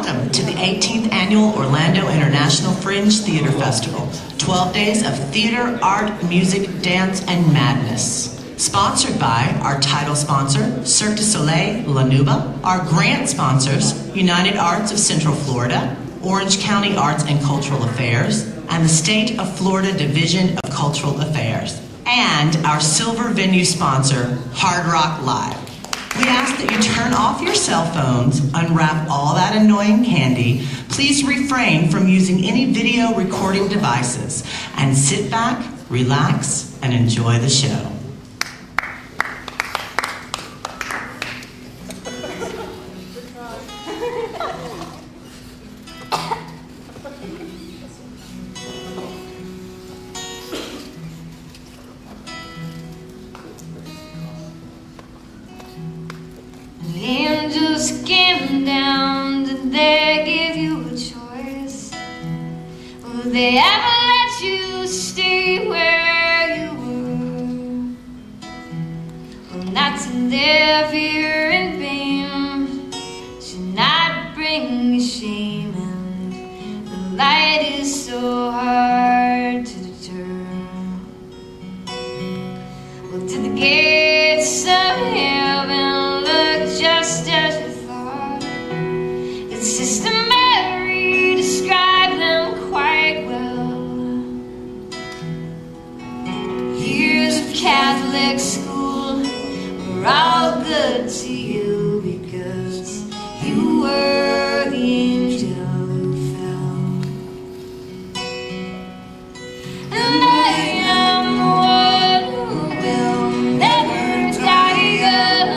Welcome to the 18th Annual Orlando International Fringe Theater Festival. 12 days of theater, art, music, dance, and madness. Sponsored by our title sponsor, Cirque du Soleil La Nuba, our grant sponsors, United Arts of Central Florida, Orange County Arts and Cultural Affairs, and the State of Florida Division of Cultural Affairs, and our silver venue sponsor, Hard Rock Live. We ask that you turn off your cell phones, unwrap all that annoying candy, please refrain from using any video recording devices, and sit back, relax, and enjoy the show. Angels came down, did they give you a choice? Will they ever let you stay where you were? Well, not to live here in pain should not bring you shame, and the light is so hard to deter. Well, to the gates of heaven just as we thought. It's Sister Mary described them quite well. Years of Catholic school were all good to you because you were the angel who fell. And I am the one who will never die young.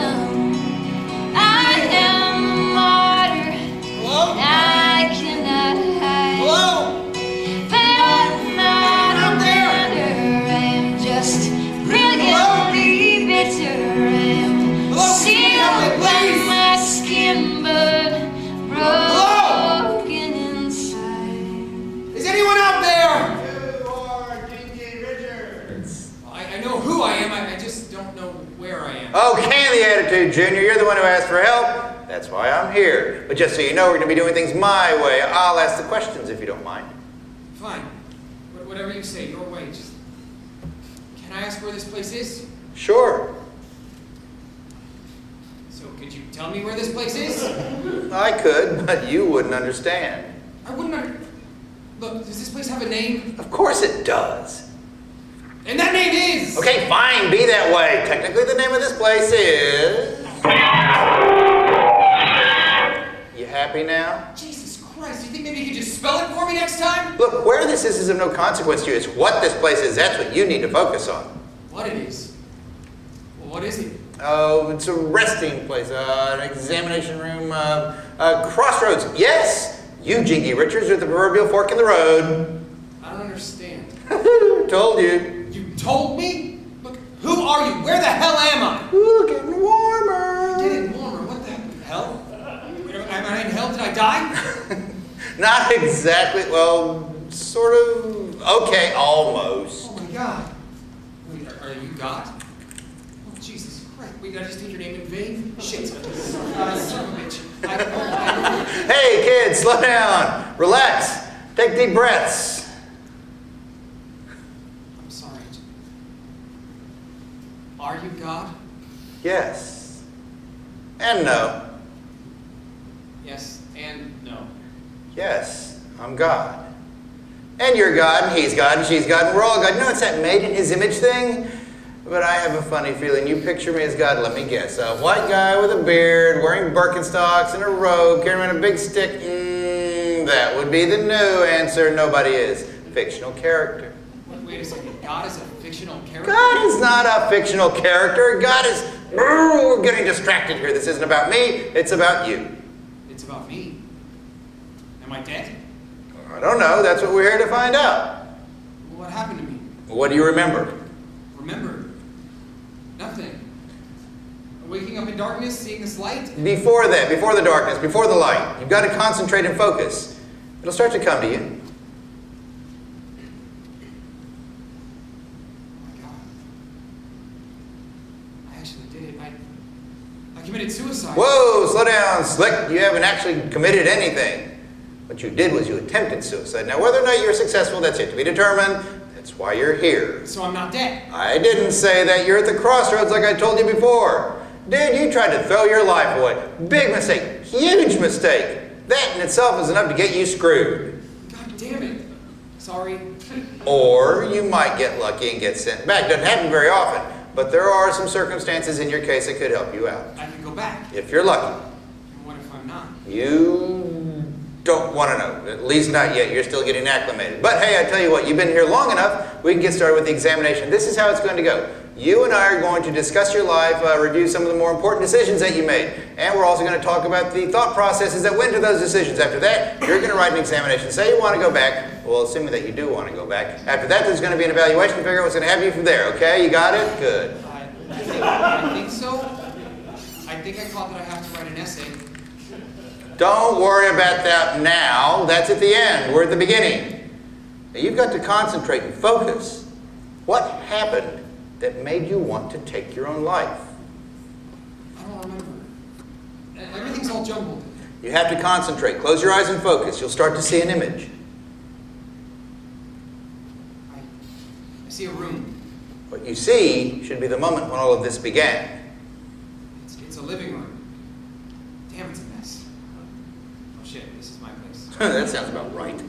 Okay, the attitude, Junior. You're the one who asked for help. That's why I'm here. But just so you know, we're going to be doing things my way. I'll ask the questions if you don't mind. Fine. Whatever you say, your way. Just... Can I ask where this place is? Sure. So, could you tell me where this place is? I could, but you wouldn't understand. I wouldn't Look, does this place have a name? Of course it does. And that name is... Okay, fine, be that way. Technically, the name of this place is... You happy now? Jesus Christ, do you think maybe you could just spell it for me next time? Look, where this is of no consequence to you. It's what this place is. That's what you need to focus on. What it is? Well, what is it? Oh, it's a resting place, an examination room, crossroads. Yes, you, Jinky Richards, are the proverbial fork in the road. I don't understand. Told you. You told me? Look, who are you? Where the hell am I? Ooh, getting warmer. Getting warmer? What the hell? Am I in hell? Did I die? Not exactly. Well, sort of. Okay, almost. Oh my God. Wait, are you God? Oh, Jesus Christ. Wait, did I just take your name in vain? Shit. Son of a bitch. Hey, kids, slow down. Relax. Take deep breaths. I'm sorry. Are you God? Yes. And no. Yes and no. Yes, I'm God. And you're God, and he's God, and she's God, and we're all God. You know, it's that made in his image thing? But I have a funny feeling you picture me as God, let me guess. A white guy with a beard, wearing Birkenstocks and a robe, carrying around a big stick. That would be the new answer. Nobody is. Fictional character. Wait a second. God is a fictional character? God is not a fictional character. God is... We're getting distracted here. This isn't about me. It's about you. It's about me. Am I dead? I don't know. That's what we're here to find out. What happened to me? What do you remember? Remember? Nothing. Waking up in darkness, seeing this light? Before that, before the darkness, before the light. You've got to concentrate and focus. It'll start to come to you. Oh my God. I actually did it. I committed suicide. Whoa, slow down, Slick. You haven't actually committed anything. What you did was you attempted suicide. Now, whether or not you're successful, that's yet to be determined. That's why you're here. So I'm not dead. I didn't say that. You're at the crossroads like I told you before. Dude, you tried to throw your life away. Big mistake. Huge mistake. That in itself is enough to get you screwed. God damn it. Sorry. Or you might get lucky and get sent back. Doesn't happen very often. But there are some circumstances in your case that could help you out. I could go back. If you're lucky. And what if I'm not? You don't want to know. At least not yet. You're still getting acclimated. But hey, I tell you what, you've been here long enough. We can get started with the examination. This is how it's going to go. You and I are going to discuss your life, review some of the more important decisions that you made. And we're also going to talk about the thought processes that went into those decisions. After that, you're going to write an examination. Say you want to go back. Well, assuming that you do want to go back. After that, there's going to be an evaluation. Figure out what's going to happen to you from there. Okay? You got it? Good. I think so. I think I caught that I have to write an essay. Don't worry about that now. That's at the end. We're at the beginning. Now, you've got to concentrate and focus. What happened that made you want to take your own life? I don't remember. Everything's all jumbled. You have to concentrate. Close your eyes and focus. You'll start to see an image. I see a room. What you see should be the moment when all of this began. It's a living room. Damn, it's a mess. Oh shit, this is my place. That sounds about right. So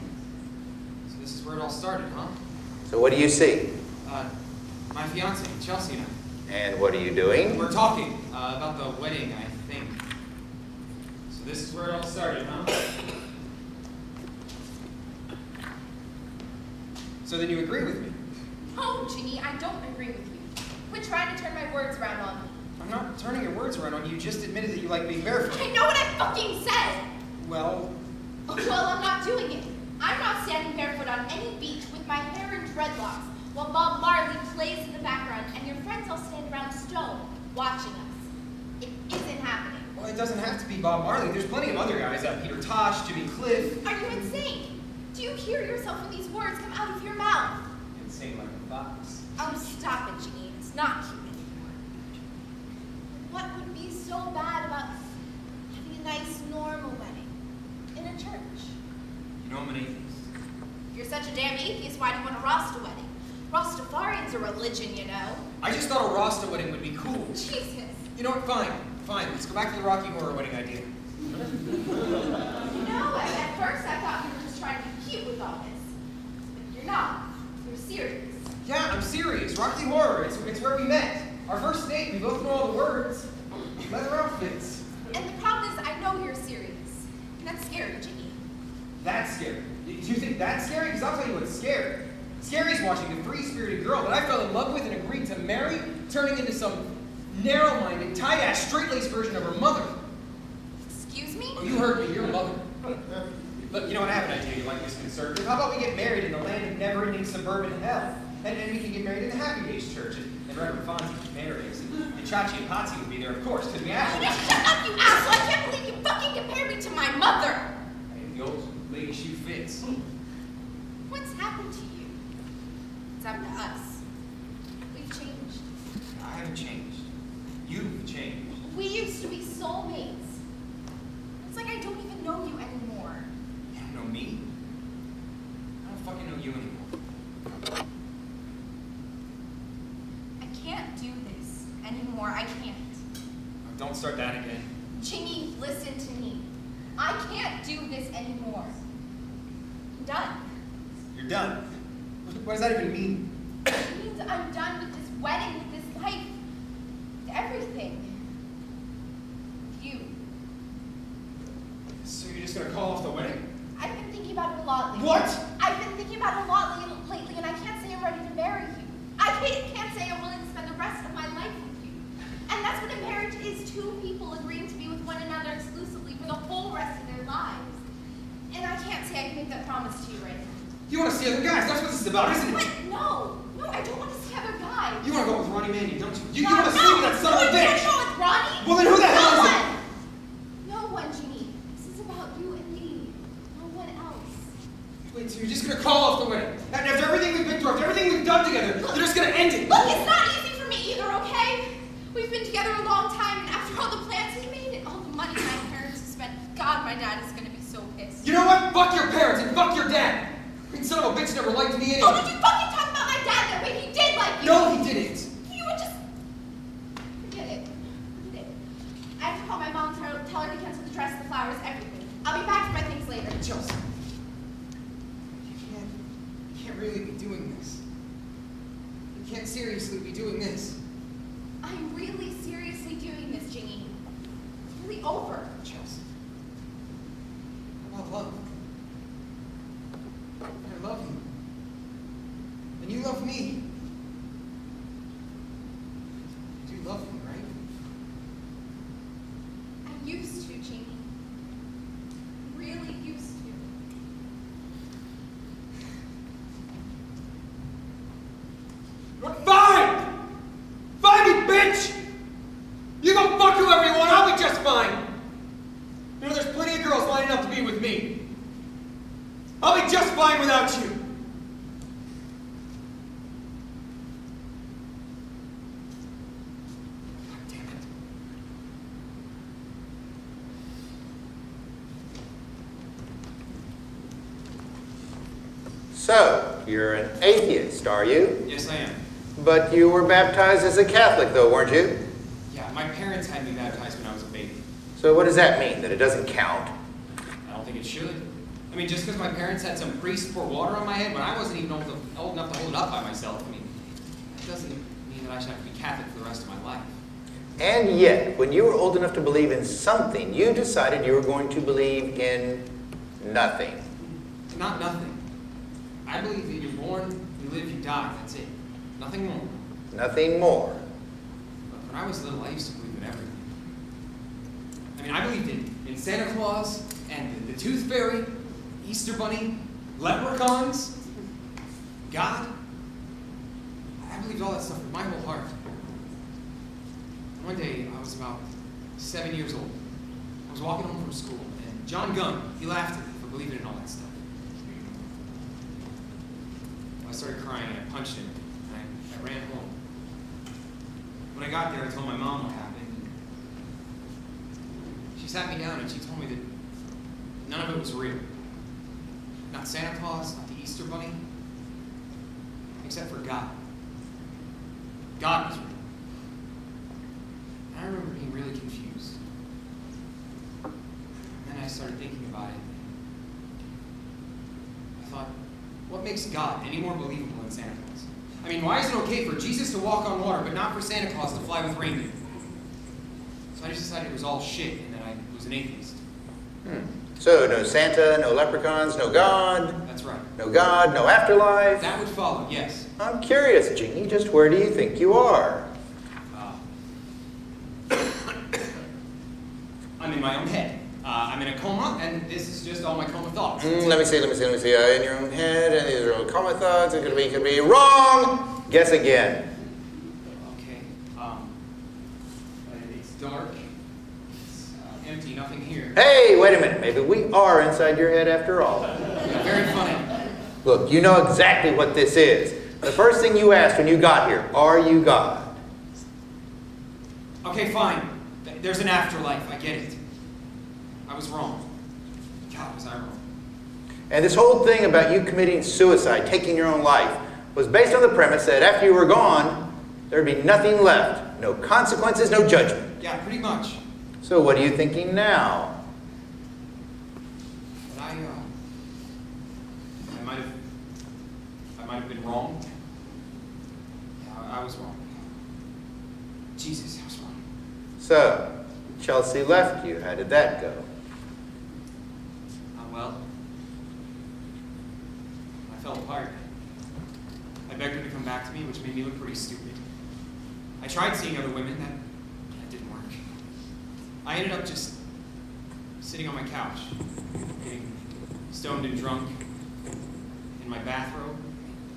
this is where it all started, huh? So what do you see? My fiance, Chelsea, and I. And what are you doing? We're talking about the wedding, I think. So this is where it all started, huh? So then you agree with me? Oh, Ginny, I don't agree with you. Quit trying to turn my words around on me. I'm not turning your words around on you. You just admitted that you like being barefoot. I know what I fucking said! Well, Oh, well, I'm not doing it. I'm not standing barefoot on any beach with my hair in dreadlocks while Bob Marley plays in the background and your friends all stand around stone watching us. It isn't happening. well, it doesn't have to be Bob Marley. There's plenty of other guys. Peter Tosh, Jimmy Cliff. Are you insane? Do you hear yourself when these words come out of your mouth? Insane like a fox. Oh, stop it, Ginny. It's not cute anymore. What would be so bad about having a nice, normal wedding in a church? You know I'm an atheist. If you're such a damn atheist, why do you want a Rasta wedding? Rastafarian's a religion, you know. I just thought a Rasta wedding would be cool. Jesus. You know what? Fine. Let's go back to the Rocky Horror wedding idea. You know, at first I thought you were just trying to be cute with all this. But you're not. You're serious. Yeah, I'm serious. Rocky Horror. It's where we met. Our first date. We both know all the words. Leather outfits. And the problem is, I know you're serious. And that's scary, Ginny. That's scary. Do you think that's scary? Because I'll tell you what's scary. Scary is watching a free-spirited girl that I fell in love with and agreed to marry, turning into some narrow-minded, tight-ass, straight-laced version of her mother. Excuse me? Oh, you heard me. Your mother. Look, you know what? I have an idea you like this conservative. How about we get married in the land of never-ending suburban hell? And then we can get married in the Happy Days Church. And Reverend Fonzie would marry us. And Chachi and Patsy would be there, of course, because we have to. Just shut up, you asshole! I can't believe you fucking compared me to my mother! Hey, the old lady shoe fits. What's happened to you? It's up to us. We've changed. I haven't changed. You've changed. We used to be soulmates. It's like I don't even know you anymore. You don't know me? I don't fucking know you anymore. I can't do this anymore. I can't. Oh, don't start that again. Ginny, listen to me. I can't do this anymore. I'm done. You're done. What does that even mean? It means I'm done with this wedding, with this life, with everything. With you. So you're just gonna call off the wedding? I've been thinking about it a lot lately. What? I've been thinking about it a lot lately, and I can't say I'm ready to marry you. I can't say I'm willing to spend the rest of my life with you. And that's what a marriage is, two people agreeing to be with one another exclusively for the whole rest of their lives. And I can't say I can make that promise to you right now. You want to see other guys? That's what this is about, isn't What? it? No, I don't want to see other guys. You want to go with Ronnie Mandy, don't you? You No, want to sleep with that son of a I bitch! don't go with Ronnie. Well, then who the hell No is it? one. No one, Ginny. This is about you and me. No one else. Wait, so you're just gonna call off the wedding? And after everything we've been through, after everything we've done together, you're just gonna end it? Look, it's not easy for me either, okay? We've been together a long time, and after all the plans my dad is gonna be so pissed. You know what? Fuck your parents and fuck your dad. That son of a bitch never liked me anyway. Oh, did you fucking talk about my dad that way? He did like you. No, he didn't. You would just... Forget it. Forget it. I have to call my mom, tell her to cancel the dress, the flowers, everything. I'll be back for my things later. Chelsea, you can't really be doing this. You can't seriously be doing this. I'm really seriously doing this, Jane. It's really over. Chelsea, how about love? I love you. And you love me. You do love me, right? I used to, Jane. Really used to. Fine! Fine, you bitch! You go fuck whoever you want, I'll be just fine. You know, there's plenty of girls lining up to be with me. I'll be just fine without you. God damn it. So, you're an atheist, are you? Yes, I am. But you were baptized as a Catholic, though, weren't you? Yeah, my parents had me baptized when I was a baby. So what does that mean? That it doesn't count? I don't think it should. I mean, just because my parents had some priest pour water on my head when I wasn't even old enough to hold it up by myself, I mean, that doesn't mean that I should have to be Catholic for the rest of my life. And yet, when you were old enough to believe in something, you decided you were going to believe in nothing. Not nothing. I believe that you're born, you live, you die. That's it. Nothing more. Nothing more. But when I was little, I used to believe in everything. I mean, I believed in Santa Claus and the Tooth Fairy, Easter Bunny, leprechauns, God. I believed all that stuff with my whole heart. One day, I was about 7 years old. I was walking home from school, and John Gunn, he laughed at me for believing in all that stuff. I started crying, and I punched him, and I ran home. When I got there, I told my mom what happened. She sat me down, and she told me that none of it was real. Not Santa Claus, not the Easter Bunny, except for God. God was real. And I remember being really confused. And then I started thinking about it. I thought, what makes God any more believable than Santa Claus? I mean, why is it okay for Jesus to walk on water, but not for Santa Claus to fly with reindeer? So I just decided it was all shit, and that I was an atheist. So, no Santa, no leprechauns, no God. That's right. No God, no afterlife. That would follow, yes. I'm curious, Jeannie, just where do you think you are? I'm in my own head. I'm in a coma, and this is just all my coma thoughts. Let me see. In your own head, and these are all coma thoughts. It could be wrong. Guess again. Okay. It's dark. It's empty. Nothing here. Hey, wait a minute. Maybe we are inside your head after all. Yeah, very funny. Look, you know exactly what this is. The first thing you asked when you got here, are you God? Okay, fine. There's an afterlife. I get it. I was wrong. God, was I wrong? And this whole thing about you committing suicide, taking your own life, was based on the premise that after you were gone, there'd be nothing left. No consequences, no judgment. Yeah, pretty much. So what are you thinking now? But I might have been wrong. Yeah, I was wrong. Jesus, I was wrong. So, Chelsea left you. How did that go? Well, I fell apart. I begged her to come back to me, which made me look pretty stupid. I tried seeing other women. That didn't work. I ended up just sitting on my couch, getting stoned and drunk in my bathrobe.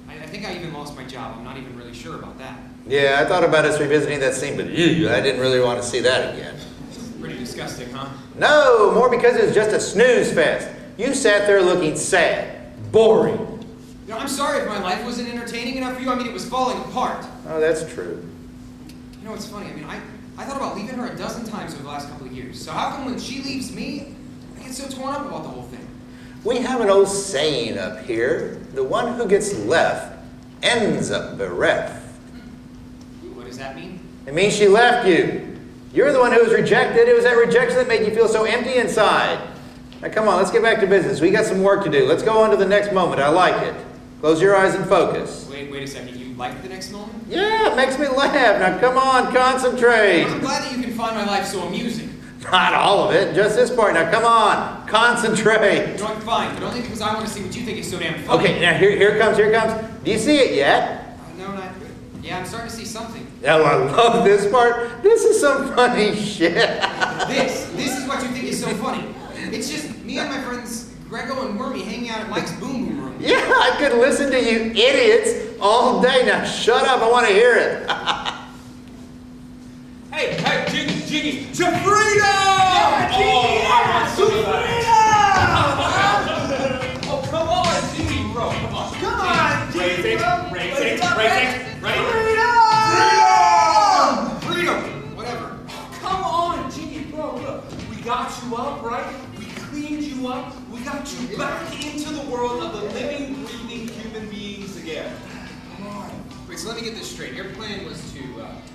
I think I even lost my job. I'm not even really sure about that. Yeah, I thought about us revisiting that scene, but I didn't really want to see that again. Pretty disgusting, huh? No, more because it was just a snooze fest. You sat there looking sad, boring. You know, I'm sorry if my life wasn't entertaining enough for you. I mean, it was falling apart. Oh, that's true. You know, it's funny. I mean, I thought about leaving her a dozen times over the last couple of years. So how come when she leaves me, I get get so torn up about the whole thing? We have an old saying up here. The one who gets left ends up bereft. What does that mean? It means she left you. You're the one who was rejected. It was that rejection that made you feel so empty inside. Now come on, let's get back to business. We got some work to do. Let's go on to the next moment. I like it. Close your eyes and focus. Wait a second. You like the next moment? Yeah, it makes me laugh. Now come on, concentrate. I'm glad that you can find my life so amusing. Not all of it, just this part. Now come on, concentrate. No, I'm fine, but only because I want to see what you think is so damn funny. Okay, now here comes. Do you see it yet? No, not good. Yeah, I'm starting to see something. Oh, I love this part. This is some funny shit. This is what you think is so funny. It's just me and my friends Grego and Wormy hanging out at Mike's Boom Boom Room. Yeah, I could listen to you idiots all day. Now shut up, I want to hear it. Hey, Jiggy, to freedom! Yeah, Jiggy, To freedom! Oh, come on, Jiggy, bro, come on. Come on, Jiggy, bro. Raise it. Ready? Freedom! Whatever. Come on, Jiggy, bro, look. We got you up, right? We cleaned you up. We got you back into the world of the living, breathing human beings again. Come on. Wait, so let me get this straight. Your plan was to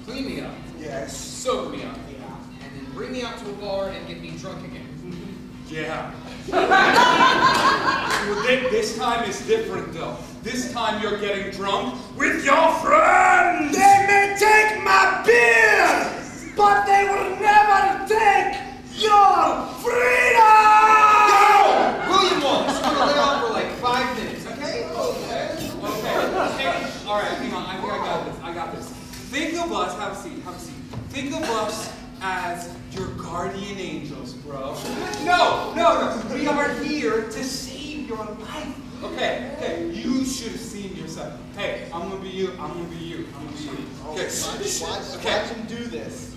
clean me up. Yes. Sober me up. Yeah. And then bring me out to a bar and get me drunk again. Yeah. This time is different, though. This time you're getting drunk with your friends! They may take my beer, but they will never take your freedom! William Wallace, I'm gonna lay off for like 5 minutes, okay? Okay. All right, hang on. I think I got this. Think of us, have a seat. Think of us as your guardian angels, bro. No. We are here to save your life. Okay. You should have seen yourself. Hey, I'm gonna be you. Okay. Watch him do this.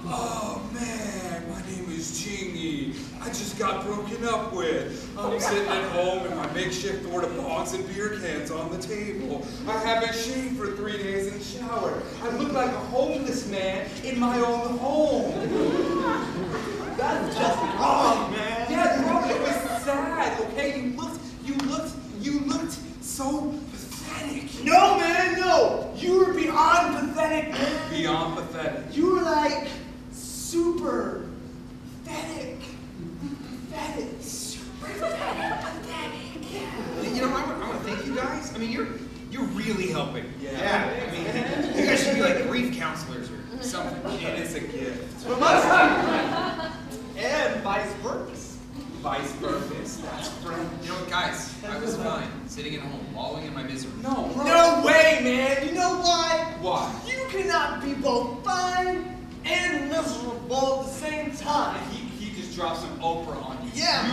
Oh man, my name is Chingy. I just got broken up with. I'm sitting at home in my makeshift porta-pots and beer cans on the table. I haven't shaved for 3 days and showered. I look like a homeless man in my own home. That's just wrong, man. Yeah, bro, it was sad, okay? You looked so pathetic. No, man, no. You were beyond pathetic, man. Beyond pathetic. You were like super pathetic. Super pathetic. You know, I want to thank you guys. I mean, you're really helping. Yeah. I mean, you guys should be like grief counselors or something. It is a gift. From us. And vice versa. Vice versa. That's right. You know what, guys? I was fine sitting at home, wallowing in my misery. No, bro. No way, man. You know why? Why? You cannot be both fine and miserable at the same time. He just dropped some Oprah on you. Yeah,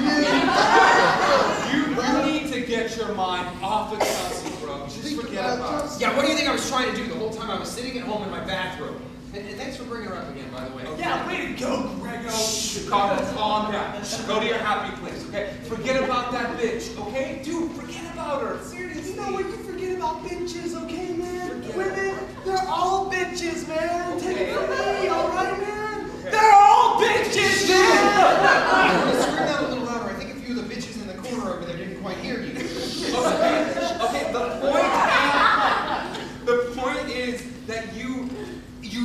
You need to get your mind off of Chelsea, bro. Just forget about it. Yeah, what do you think I was trying to do the whole time I was sitting at home in my bathrobe? And thanks for bringing her up again, by the way. Yeah, way to go, Grego. Calm down. Go to your happy place, okay? Forget about that bitch, okay? Dude, forget about her. Seriously. You know what? You forget about bitches, okay, man? Women, they're all bitches, man. Take it from me, all right, man? Okay. They're all bitches, man. Scream that a little louder. I think a few of the bitches in the corner over there didn't quite hear you. Okay, the point is that you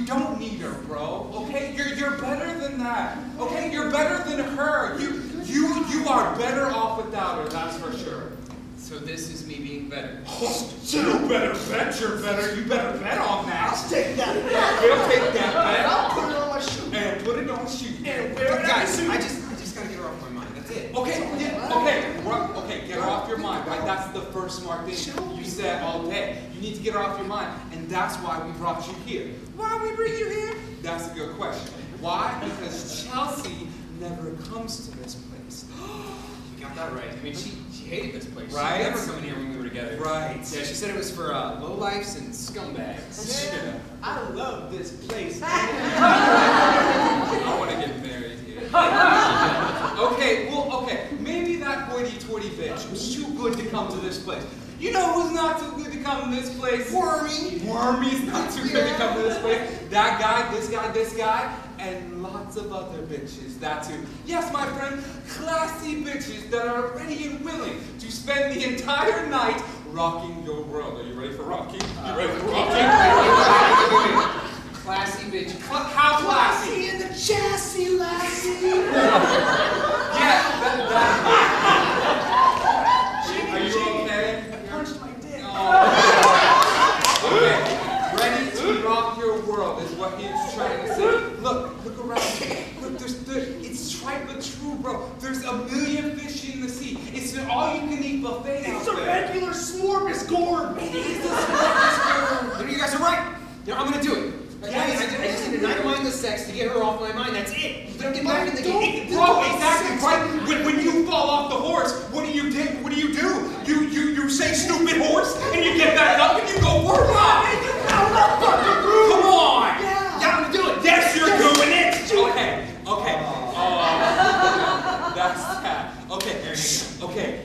don't need her, bro. Okay? You're better than that. Okay? You're better than her. You are better off without her, that's for sure. So this is me being better. You better bet you're better. You better bet on that. I'll take that. We'll take that bet. I'll put it on my shoe. And put it on shoe. And wear it Guys, on my I suit. just gotta get her off my mind. That's it. Okay, get her off your mind, right? That's the first smart thing you said all day. You need to get her off your mind, and that's why we brought you here. Why we bring you here? That's a good question. Why? Because Chelsea never comes to this place. You got that right. I mean, she hated this place. Right? She never come in here when we were together. Right. Yeah, she said it was for lowlifes and scumbags. Man, I love this place. I want to get married here. Okay, maybe that hoity-toity bitch was too good to come to this place. You know who's not too good to come to this place? Wormy. Wormy's not too good to come to this place. That guy, this guy, and lots of other bitches, that too. Yes, my friend, classy bitches that are ready and willing to spend the entire night rocking your world. Are you ready for rocking? You ready for rocking? Wait. Classy bitch. How classy? Classy in the chassis, lassie. Yeah, Are you okay? I punched my dick. Okay, ready to rock your world is what he's trying to say. Look around. Look, it's trite but true, bro. There's a million fish in the sea. It's an all-you-can-eat buffet out It's a there. regular smorgasbord. It is a smorgasbord. You guys are right. I'm gonna do it. I just need to night mindless sex to get her off my mind. That's it. Don't get back in the game. Bro, exactly right. When you fall off the horse, what do you do? You say stupid horse, and you get back up and you go for a ride. Come on. Yeah, I'm gonna do it. Yes, you're doing it. Okay. That's that. Okay.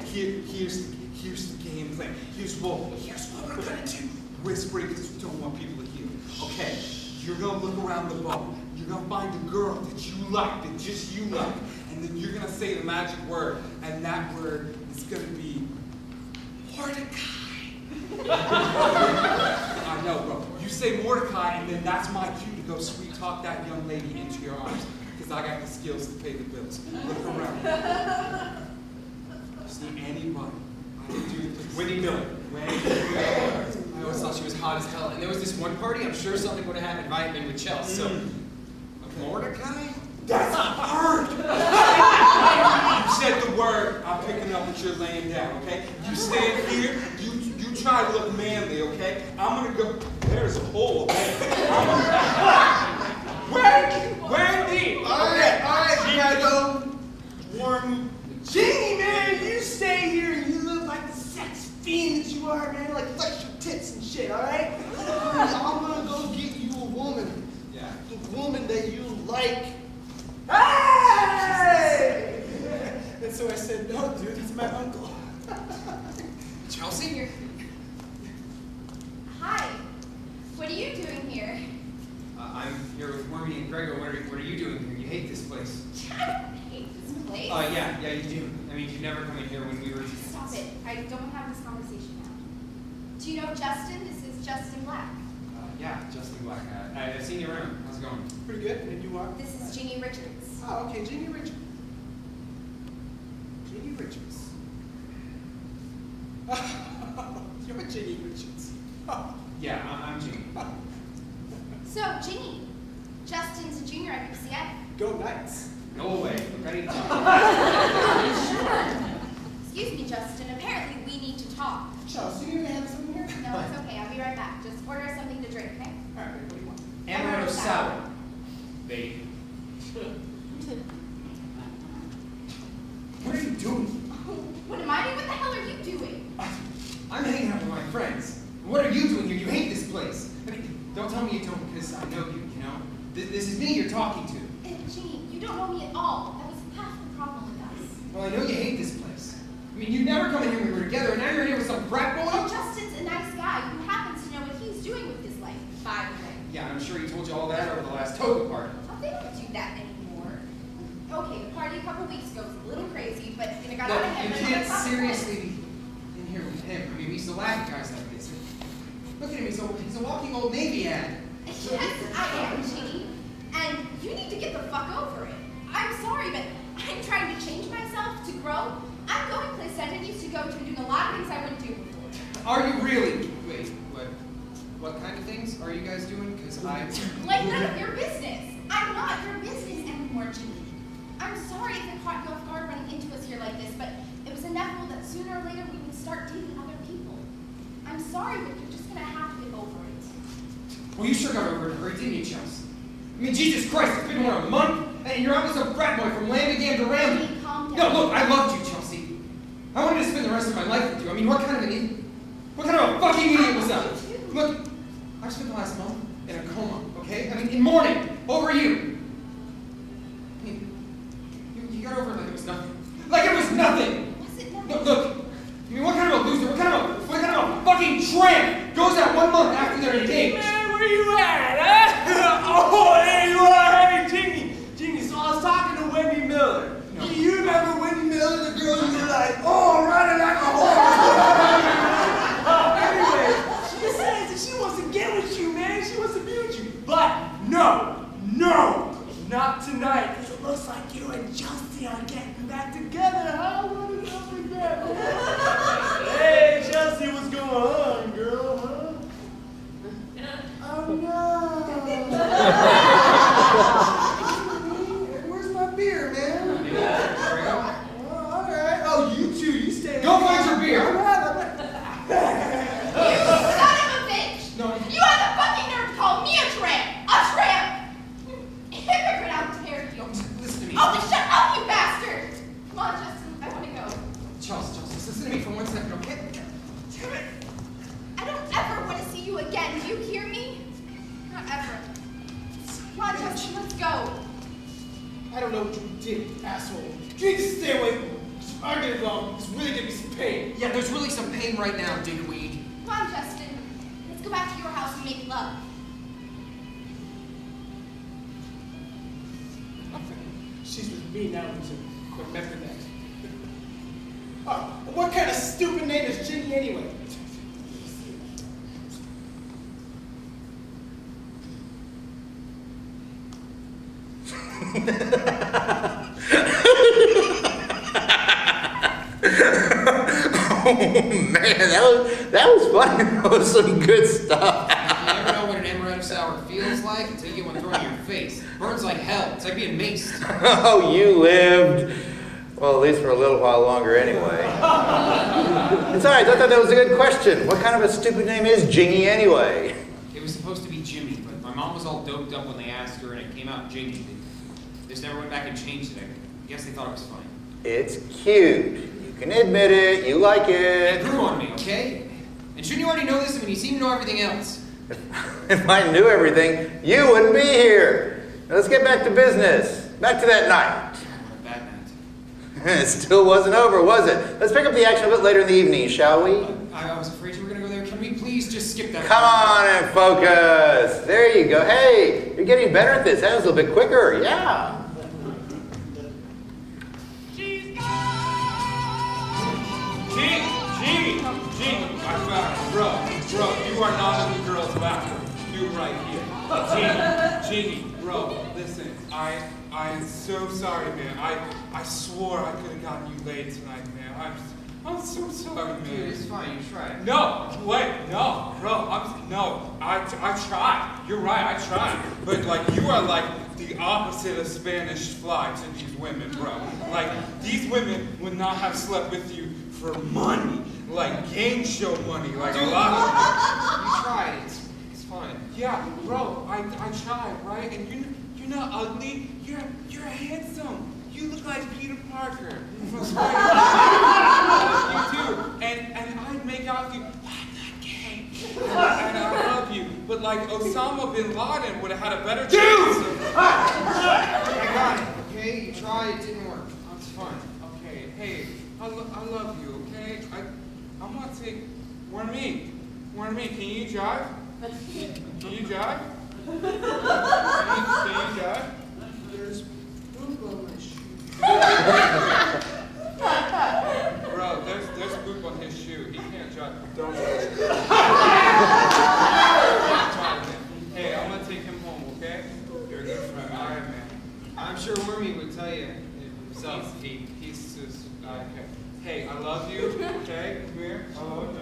Here's the game plan. Here's what we're gonna do. Whispering because we don't want people to hear. Okay, you're gonna look around the bar. You're gonna find a girl that you like, that just you like, and then you're gonna say the magic word, and that word is gonna be Mordecai. I know, bro. You say Mordecai, and then that's my cue to go sweet talk that young lady into your arms, because I got the skills to pay the bills. Look around. See anybody? I can do this. Wendy Miller. I always thought she was hot as hell. And there was this one party, I'm sure something would have happened if I had been with Chelsea. So, Mordecai? That's a word! You said the word, I'm picking up what you're laying down, okay? You stand here, you try to look manly, okay? I'm gonna go, there's a hole there. Wendy! Alright, we gotta go warm. Jamie, man, you stay here and you look like the sex fiend that you are, man. Like flex your tits and shit, alright? I'm gonna go get you a woman. Yeah. A woman that you like. Hey! And so I said, no, dude, it's my uncle. Chelsea? Hi. What are you doing here? I'm here with Wormy and Gregor. What are you doing here? You hate this place. I don't hate this place. Yeah, you do. I mean, you never come in here when we were... Stop it. I don't have this conversation now. Do you know Justin? This is Justin Black. Yeah, Justin Black. I've seen you around. How's it going? Pretty good, and you are? This is Jeannie Richards. Oh, okay, Jeannie Richards. Jeannie Richards. You're Jeannie Richards. Yeah, I'm Jimmy. So, Jeannie, Justin's a junior at UCF. Go Knights. Go away. Ready? Excuse me, Justin. Apparently, we need to talk. Chelsea, you gonna have some here? No, it's okay. I'll be right back. Just order something to drink, okay? Alright, what do you want? Amaretto sour. Baby. What are you doing? What am I doing? What the hell are you doing? I'm hanging out with my friends. What are you doing here? You hate this place. I mean, don't tell me you don't because I know you know? This is me you're talking to. Jeannie, you don't know me at all. That was half the problem with us. Well, I know you hate this place. I mean, you'd never come in here when we were together, and now you're here with some brat boy? Well, Justin's a nice guy who happens to know what he's doing with his life, by the way. Yeah, I'm sure he told you all that over the last toga party. Oh, they don't do that anymore. Okay, the party a couple weeks ago was a little crazy, but it got out Look, of hand. you can't seriously be in here with him. I mean, we used to laugh at guys like this. Look at him, he's a walking old Navy ad. Yes, I am, Jeannie. And you need to get the fuck over it. I'm sorry, but I'm trying to change myself, to grow. I'm going places I didn't used to go to and doing a lot of things I wouldn't do before. Are you really? Wait, what kind of things are you guys doing? Because Like none of your business. I'm not your business anymore, Jeannie. I'm sorry if it caught you off guard running into us here like this, but it was inevitable that sooner or later we would start dating other people. I'm sorry, but you're just gonna have to get over it. Well, you sure got over it, didn't you, Chelsea? I mean, Jesus Christ, it's been what, a month? And you're out with some frat boy from land again to round. Jeannie, calm No, down. look, I loved you, Chelsea. I wanted to spend the rest of my life with you. I mean, what kind of a fucking idiot was that? Look, I spent the last month in a coma, okay? I mean, in mourning over you. I mean, you got over it like it was nothing. Like it was nothing! Was it not? No, look, I mean, what kind of a loser, what kind of a fucking tramp goes out 1 month after they're engaged? Man, where you at, huh? Oh, there you are, hey, Jimmy. listen to me for 1 second, okay? Damn it! I don't ever want to see you again. Do you hear me? Not ever. Come on, Justin, let's go. I don't know what you did, asshole. You need to stay away from him. I get it wrong. It's really giving me some pain. Yeah, there's really some pain right now, dickweed. Come on, Justin. Let's go back to your house and make love. She's with me now, so remember that. Oh, what kind of stupid name is Ginny anyway? Oh man, that was funny. That was some good stuff. You never know what an amaretto sour feels like until you get one thrown in your face. It burns like hell. It's like being maced. Oh, you lived. Well, at least for a little while longer anyway. Besides, I thought that was a good question. What kind of a stupid name is Jingy anyway? It was supposed to be Jimmy, but my mom was all doped up when they asked her, and it came out Jingy. They just never went back and changed it. I guess they thought it was funny. It's cute. You can admit it. You like It it. grew on me, okay? And shouldn't you already know this? I mean, you seem to know everything else. If I knew everything, you wouldn't be here. Now, let's get back to business. Back to that night. What a bad night. It still wasn't over, was it? Let's pick up the action a bit later in the evening, shall we? I was afraid you were going to go there. Can we please just skip that? Come on and focus. There you go. Hey, you're getting better at this. That was a little bit quicker. Yeah. Gene, I found it. Bro, you are not in the girl's bathroom. You right here. Genie, bro, listen, I'm so sorry, man. I swore I could have gotten you laid tonight, man. I'm so sorry, man. Dude, it's fine. You tried. No, wait, no, bro. I tried. You're right, I tried. But like, you are like the opposite of Spanish fly to these women, bro. Like, these women would not have slept with you for money, like game show money, like a lot of. You tried. It's fine. Yeah, bro. I tried, right? And you're not ugly. You're handsome. You look like Peter Parker from Spider-Man. You do. And I'd make out with you. I'm not gay. And I love you. But like Osama bin Laden would have had a better chance. I got it. Okay, you tried. It didn't work. It's fine. Okay, hey, I love you. Okay, I'm gonna take. Wormy, can you drive? Can you drive? Can you drive? There's poop on my shoe. Bro, there's poop on his shoe. He can't drive. Don't touch it. Hey, I'm gonna take him home, okay? You're a good friend. All right, man. I'm sure Wormy would tell you himself. He's just, okay. Hey, I love you, okay? Come here. I love you.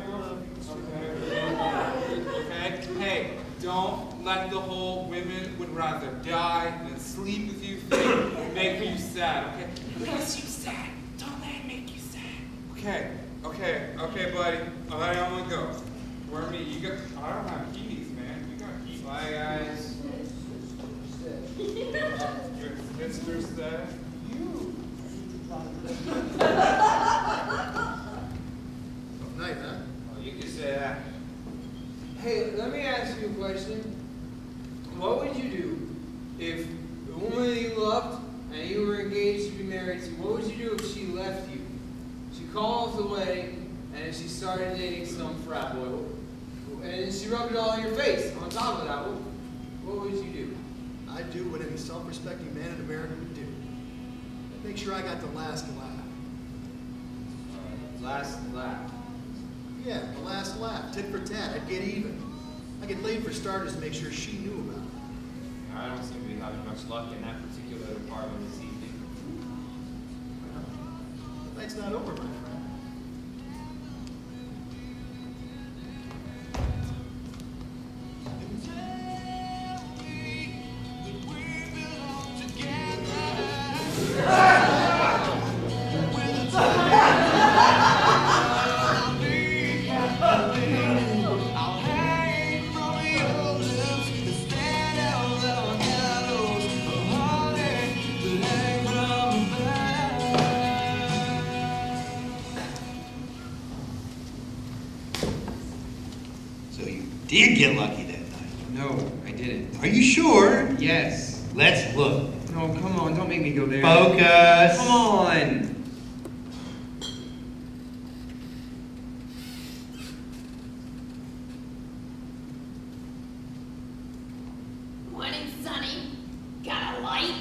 Okay. Hey, don't let the whole women would rather die than sleep with you thing make you sad, okay? It makes you sad. Don't let it make you sad. Okay, buddy. All right, I'm gonna go. Wormy, you got, I don't have keys, man. You got keys. Bye, guys. Your sister said, Night, huh? Well, you could say that. Hey, let me ask you a question. What would you do if the woman that you loved and you were engaged to be married to, what would you do if she left you? She called off the wedding and then she started dating some frat boy. And then she rubbed it all in your face. On top of that, what would you do? I'd do what any self-respecting man in America would do. Make sure I got the last laugh. Last laugh. Yeah, the last laugh. Tit for tat. I'd get even. I get laid for starters to make sure she knew about it. I don't seem to be having much luck in that particular department this evening. The night's not over, my friend. did get lucky that night. No, I didn't. Are you sure? Yes. Let's look. No, come on, don't make me go there. Focus. Come on. Morning, Sonny. Got a light?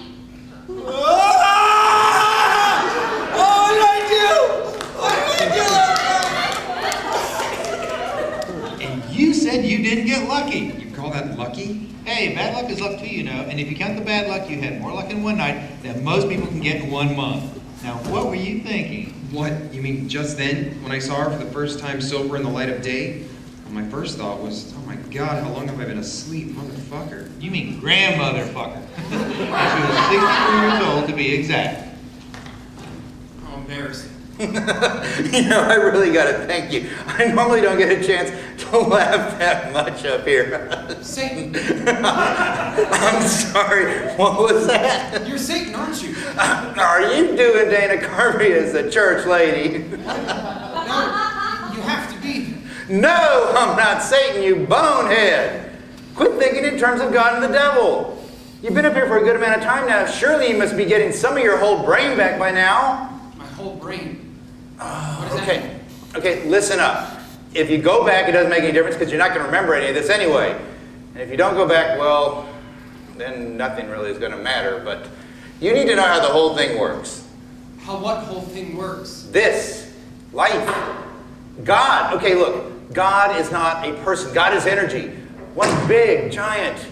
And you said you didn't get lucky. You call that lucky? Hey, bad luck is luck too, you know. And if you count the bad luck, you had more luck in one night than most people can get in 1 month. Now, what were you thinking? What? You mean just then, when I saw her for the first time sober in the light of day? Well, my first thought was, oh my God, how long have I been asleep, motherfucker? You mean grandmother fucker. And she was 63 years old to be exact. Oh, embarrassing. You know, I really gotta thank you. I normally don't get a chance to laugh that much up here. Satan. I'm sorry, what was that? You're Satan, aren't you? Are you doing Dana Carvey as the church lady? No, you have to be. No, I'm not Satan, you bonehead. Quit thinking in terms of God and the devil. You've been up here for a good amount of time now. Surely you must be getting some of your whole brain back by now. My whole brain. Okay, okay, listen up. If you go back, it doesn't make any difference because you're not going to remember any of this anyway. And if you don't go back, well, then nothing really is going to matter. But you need to know how the whole thing works. How what whole thing works? This, life, God. Okay, look, God is not a person. God is energy. One big, giant,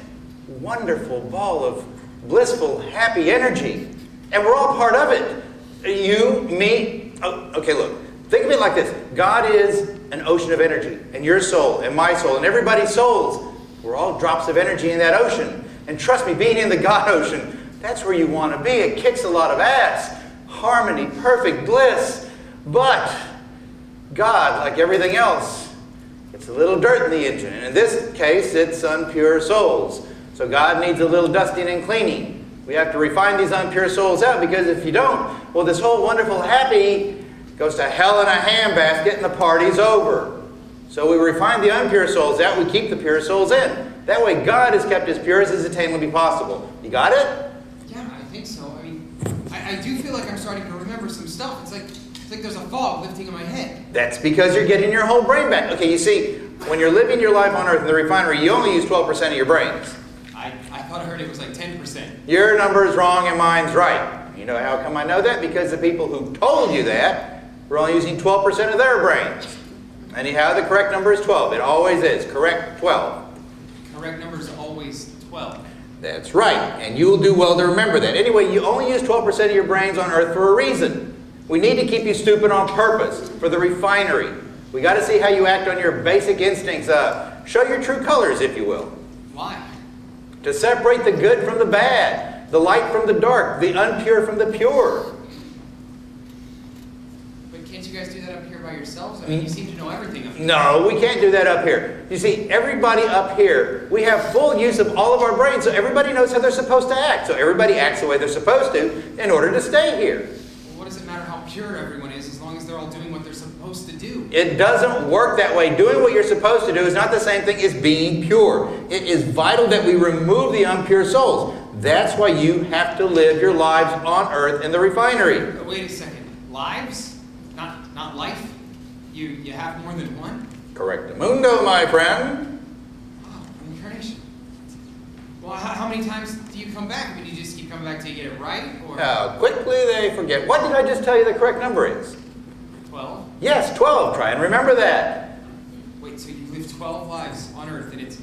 wonderful ball of blissful, happy energy. And we're all part of it. You, me. Oh, okay, look. Think of it like this. God is an ocean of energy. And your soul, and my soul, and everybody's souls. We're all drops of energy in that ocean. And trust me, being in the God ocean, that's where you want to be. It kicks a lot of ass. Harmony, perfect bliss. But God, like everything else, it's a little dirt in the engine. And in this case, it's unpure souls. So God needs a little dusting and cleaning. We have to refine these unpure souls out, because if you don't, well, this whole wonderful happy goes to hell in a handbasket and the party's over. So we refine the unpure souls out, we keep the pure souls in. That way God is kept as pure as is attainably possible. You got it? Yeah, I think so. I mean, I do feel like I'm starting to remember some stuff. It's like there's a fog lifting in my head. That's because you're getting your whole brain back. Okay, you see, when you're living your life on Earth in the refinery, you only use 12% of your brains. I thought I heard it was like 10%. Your number is wrong and mine's right. You know how come I know that? Because the people who told you that were only using 12% of their brains. Anyhow, the correct number is 12. It always is. Correct 12. Correct number is always 12. That's right. And you'll do well to remember that. Anyway, you only use 12% of your brains on Earth for a reason. We need to keep you stupid on purpose for the refinery. We got to see how you act on your basic instincts. Show your true colors, if you will. Why? To separate the good from the bad, the light from the dark, the unpure from the pure. But can't you guys do that up here by yourselves? I mean, you seem to know everything up here. No, we can't do that up here. You see, everybody up here, we have full use of all of our brains, so everybody knows how they're supposed to act. So everybody acts the way they're supposed to in order to stay here. Well, what does it matter how pure everyone is as long as they're all doing what they're supposed to do? It doesn't work that way. Doing what you're supposed to do is not the same thing as being pure. It is vital that we remove the impure souls. That's why you have to live your lives on Earth in the refinery. But wait a second. Lives? Not life? You have more than one? Correctamundo, my friend. Oh, incarnation. Well, how many times do you come back? I mean, you just keep coming back till you get it right? Or How quickly they forget. What did I just tell you the correct number is? 12? Yes, 12. Try and remember that. Wait, so you live 12 lives on Earth, and it's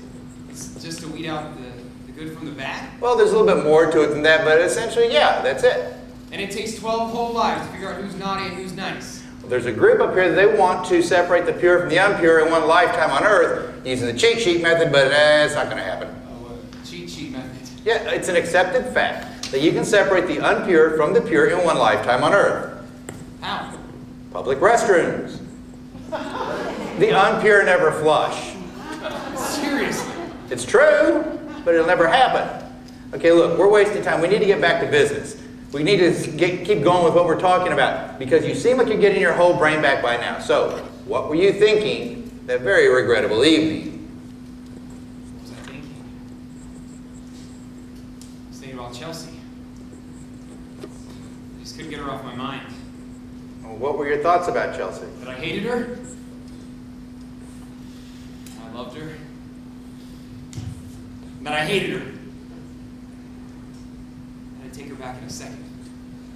just to weed out the good from the bad? Well, there's a little bit more to it than that, but essentially, yeah, that's it. And it takes 12 whole lives to figure out who's naughty and who's nice. There's a group up here that they want to separate the pure from the impure in one lifetime on Earth using the cheat sheet method, but it's not going to happen. Oh, cheat sheet method. Yeah, it's an accepted fact that you can separate the unpure from the pure in one lifetime on Earth. How? Public restrooms. The unpure never flush. Seriously? It's true, but it'll never happen. Okay, look, we're wasting time. We need to get back to business. We need to keep going with what we're talking about, because you seem like you're getting your whole brain back by now. So, what were you thinking that very regrettable evening? Chelsea. I just couldn't get her off my mind. Well, what were your thoughts about Chelsea? That I hated her. I loved her. And that I hated her. I'd take her back in a second.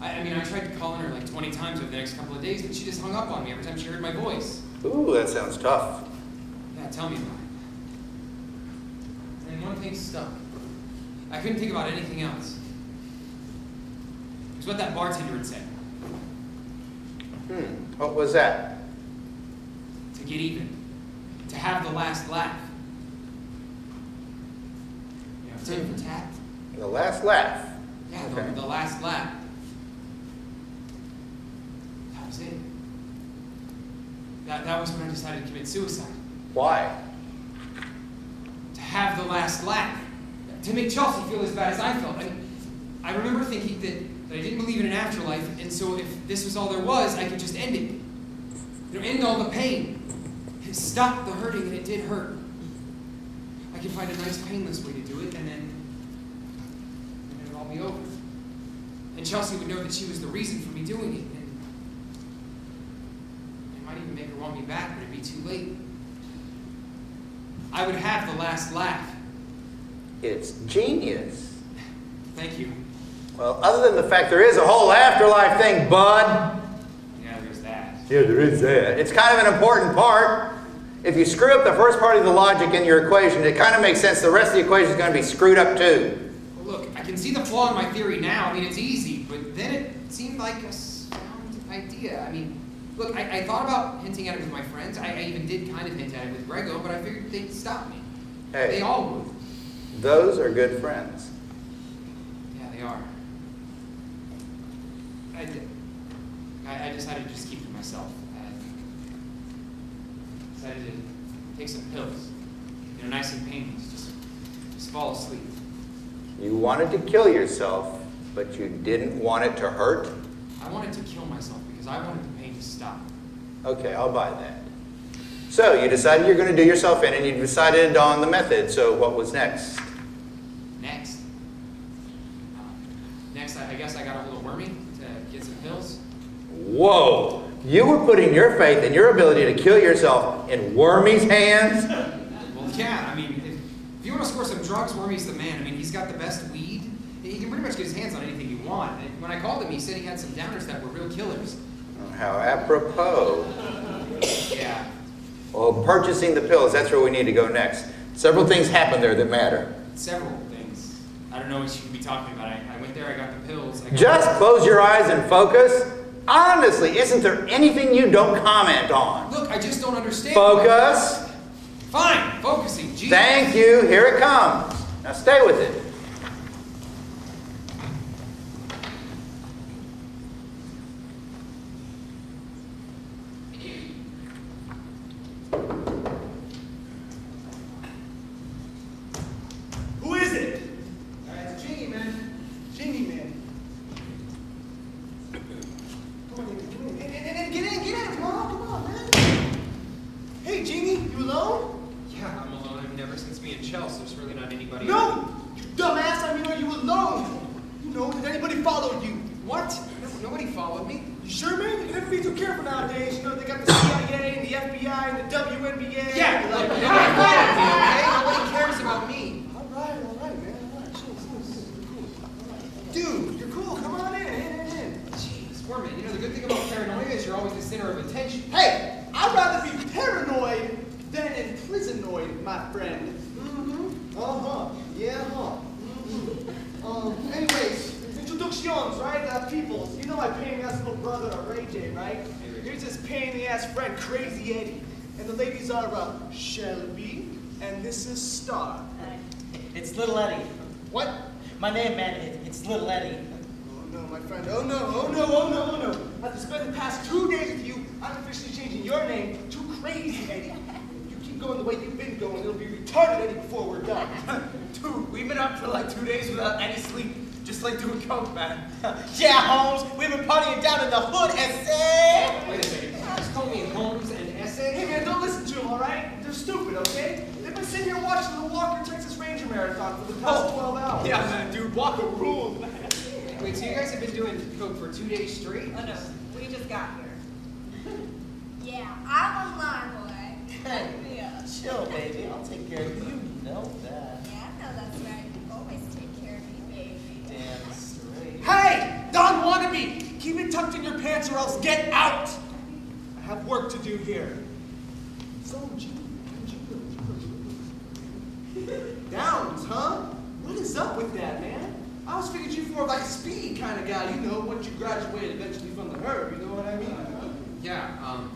I mean, I tried calling her like 20 times over the next couple of days, but she just hung up on me every time she heard my voice. Ooh, that sounds tough. Yeah, tell me about it. And one thing stuck. I couldn't think about anything else. It was what that bartender had said. What was that? To get even. To have the last laugh. You know, tit for tat. The last laugh. Yeah, Okay. the last laugh. That was it. That was when I decided to commit suicide. Why? To have the last laugh. To make Chelsea feel as bad as I felt. I remember thinking that I didn't believe in an afterlife, and so if this was all there was, I could just end it. You know, end all the pain. Stop the hurting, and it did hurt. I could find a nice, painless way to do it, and then it'd all be over. And Chelsea would know that she was the reason for me doing it, and it might even make her want me back, but it'd be too late. I would have the last laugh. It's genius. Thank you. Well, other than the fact there is a whole afterlife thing, bud. Yeah, there's that. Yeah, there is that. It's kind of an important part. If you screw up the first part of the logic in your equation, it kind of makes sense the rest of the equation is going to be screwed up too. Well, look, I can see the flaw in my theory now. I mean, it's easy, but then it seemed like a sound idea. I mean, look, I thought about hinting at it with my friends. I even did kind of hint at it with Grego, but I figured they'd stop me. Hey. They all would. Those are good friends. Yeah, they are. I decided to just keep it to myself. I decided to take some pills. You know, nice and painless. Just fall asleep. You wanted to kill yourself, but you didn't want it to hurt? I wanted to kill myself because I wanted the pain to stop. Okay, I'll buy that. So, you decided you're going to do yourself in, and you decided on the method, so what was next? Next? Next, I guess I got a hold of Wormy to get some pills. Whoa! You were putting your faith in your ability to kill yourself in Wormy's hands? Well, yeah, I mean, if you want to score some drugs, Wormy's the man. I mean, he's got the best weed. He can pretty much get his hands on anything you want. And when I called him, he said he had some downers that were real killers. How apropos. Yeah. Well, purchasing the pills, that's where we need to go next. Several things happen there that matter. Several things. I don't know what you could be talking about. I went there, I got the pills. Just close your eyes and focus. Honestly, isn't there anything you don't comment on? Look, I just don't understand. Focus. Fine, focusing. Jesus. Thank you. Here it comes. Now stay with it. Who is it? It's Gingy, man. Gingy, man. Come on, get in. Come on, man. Hey, Gingy, you alone? Yeah, I'm alone. I've never since me and Chelsea. There's really not anybody. No! You dumbass, I mean, are you alone? You know, did anybody follow you? What? No, nobody followed me. You sure, man? You can never be too careful nowadays. You know, they got the CIA and the FBI and the WNBA. Yeah, and like, nobody followed me, okay? Nobody cares about me. All right, man. All right, chill. Cool. All right. Dude, you're cool. Come on in. Jeez, Wormy, you know, the good thing about paranoia is you're always the center of attention. Hey, I'd rather be paranoid than imprisonoid, my friend. Anyways, introductions, right? Peoples. You know my pain-in-the-ass little brother, Ray J, right? Here's his pain-in-the-ass friend, Crazy Eddie. And the ladies are Shelby, and this is Star. It's Little Eddie. What? My name, man, it's Little Eddie. Oh no, my friend. Oh no. After spending the past 2 days with you, I'm officially changing your name to Crazy Eddie. If you keep going the way you've been going, it'll be Retarded Eddie before we're done. Dude, we've been up for like 2 days without any sleep, just like doing coke, man. Yeah, Holmes, we've been partying down in the hood, essay. Wait a second. You just call me Holmes and Essay? Hey man, don't listen to them, all right? They're stupid, okay? They've been sitting here watching the Walker Texas Ranger Marathon for the past 12 hours. Yeah, man, dude, Walker ruled. for 2 days straight? Oh no, we just got here. Yeah, I'm a line boy. Hey, Yeah. chill, baby. I'll take care of you. You know that. Yeah, I know that's right. You always take care of me, baby. Damn straight. Hey, Don Wannabe! Keep it tucked in your pants or else get out! I have work to do here. So, Downs, huh? What is up with that, man? I always figured you for like a speed kind of guy, you know, once you graduate eventually from the herb, you know what I mean? Yeah,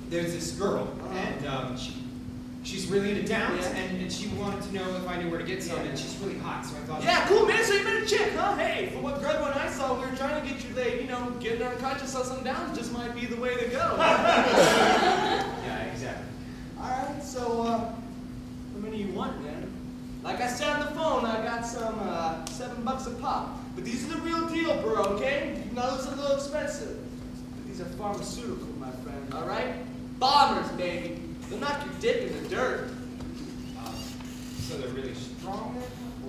there's this girl, and she's really into downs, Yeah. and she wanted to know if I knew where to get some, and she's really hot, so I thought... Yeah, cool, man. So you met a chick, huh? Hey, from what Greg and I saw, we were trying to get you laid. You know, getting unconscious on some downs just might be the way to go. Yeah, exactly. All right, so, how many you want, man? Like I said on the phone, I got some $7 a pop. But these are the real deal, bro, okay? Even though it's a little expensive. But these are pharmaceutical, my friend, all right? Bombers, baby. They'll knock your dick in the dirt. So they're really strong,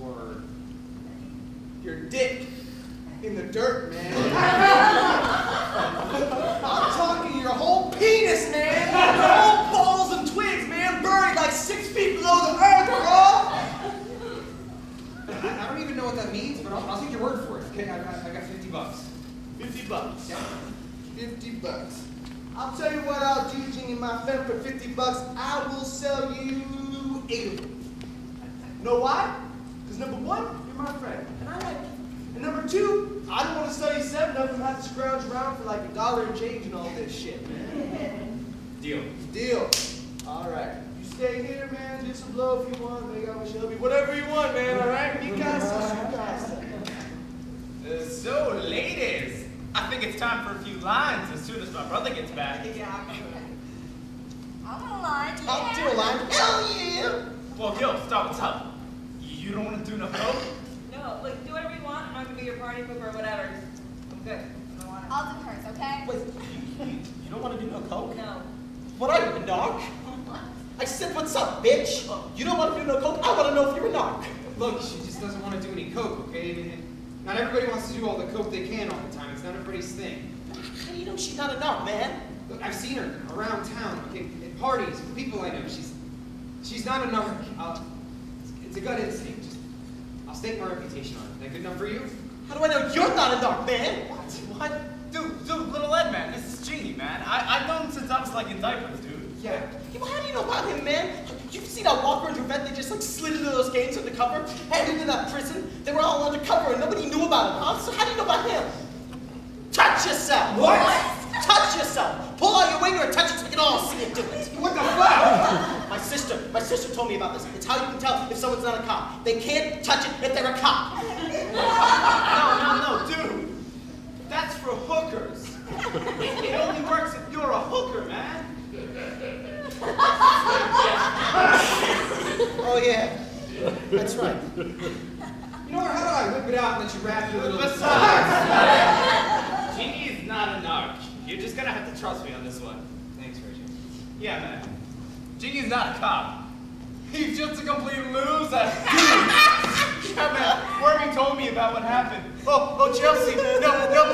or... Your dick in the dirt, man. I'm talking your whole penis, man. Your whole balls and twigs, man. Buried like 6 feet below the earth, bro. I don't even know what that means, but I'll take your word for it. Okay, I got $50. $50. Yeah. $50. I'll tell you what I'll do, Jeannie, my friend, for $50. I will sell you 8 of them. Know why? Because number 1, you're my friend, and I like you. And number 2, I don't want to sell you 7 of them and have to scrounge around for like $1 and change and all this shit, man. Deal. Deal. All right. You stay here, man. Do some blow if you want. Make out with Shelby. Whatever you want, man. All right. Mi casa. So, ladies, I think it's time for a few lines as soon as my brother gets back. Yeah. I'm on a line. I'll do a line. Hell yeah! Well, yo, stop. What's up? You don't want to do no coke? No, like, do whatever you want. I'm not gonna be your party pooper or whatever. I'm good. I don't want it. I'll do hers, okay? Wait, you don't want to do no coke? No. What are you, a narc? I said, what's up, bitch? You don't want to do no coke? I want to know if you're a narc. Look, she just doesn't want to do any coke, okay? And not everybody wants to do all the coke they can all the time. It's not everybody's thing. How do you know she's not a narc, man? Look, I've seen her around town, okay, at parties with people I know. She's not a narc. It's a gut instinct. I'll stake my reputation on it. Is that good enough for you? How do I know you're not a narc, man? What? Dude, little Ed, man. This is Genie, man. I've known him since I was like in diapers, dude. Yeah. Well, how do you know about him, man? You've seen how Walker and Revette, they just like slid into those gangs undercover, headed into that prison. They were all undercover and nobody knew about him, huh? So how do you know about him? Touch yourself! What? Touch yourself! Pull out your winger and touch it so we can all see it do it. What the fuck? My sister told me about this. It's how you can tell if someone's not a cop. They can't touch it if they're a cop. No, dude. That's for hookers. It only works if you're a hooker, man. Oh, yeah. That's right. You know what? How about I whip it out and let you wrap your little... Besides, Genie is not a narc. You're just gonna have to trust me on this one. Thanks, Reggie. Yeah, man. Genie's not a cop. He's just a complete loser. Yeah, man. Wormy told me about what happened. Oh, Chelsea. No,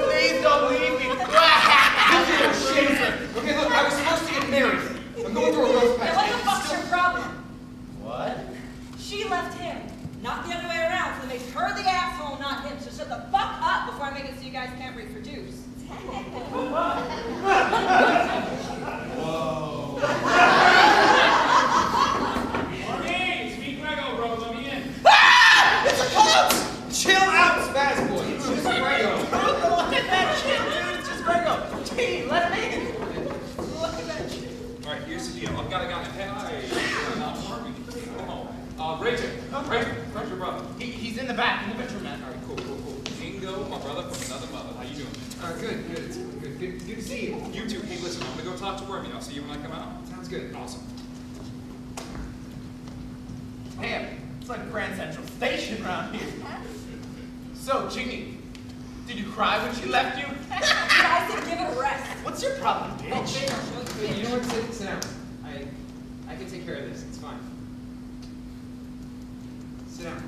please don't leave me. Okay, look, I was supposed to get married. I'm going through a rough patch. Now, what the fuck's your problem? What? She left him, not the other way around, so it makes her the asshole, not him. So shut the fuck up before I make it so you guys can't reproduce. Whoa. Hey, speak Grego, bro. Let me in. It's a cops! Chill out, Spaz Boy. It's just Grego. Look at that shit, dude. It's just Grego. Gee, let him in. Look at that shit. All right, here's the deal. I've got a guy. Hey, not Harvey. Rachel, where's your brother? He's in the back, in the bedroom, man. All right, cool. Jingo, my brother from another mother. How you doing? Good. It's good to see you. You too. Hey, listen, I'm gonna go talk to Wormy. I'll see you when I come out. Sounds good. Awesome. Damn, it's like Grand Central Station around here. So, Genie, did you cry when she left you? I said give it a rest. What's your problem, bitch? Hey, you know what? Sit down. I can take care of this. It's fine. Sit down.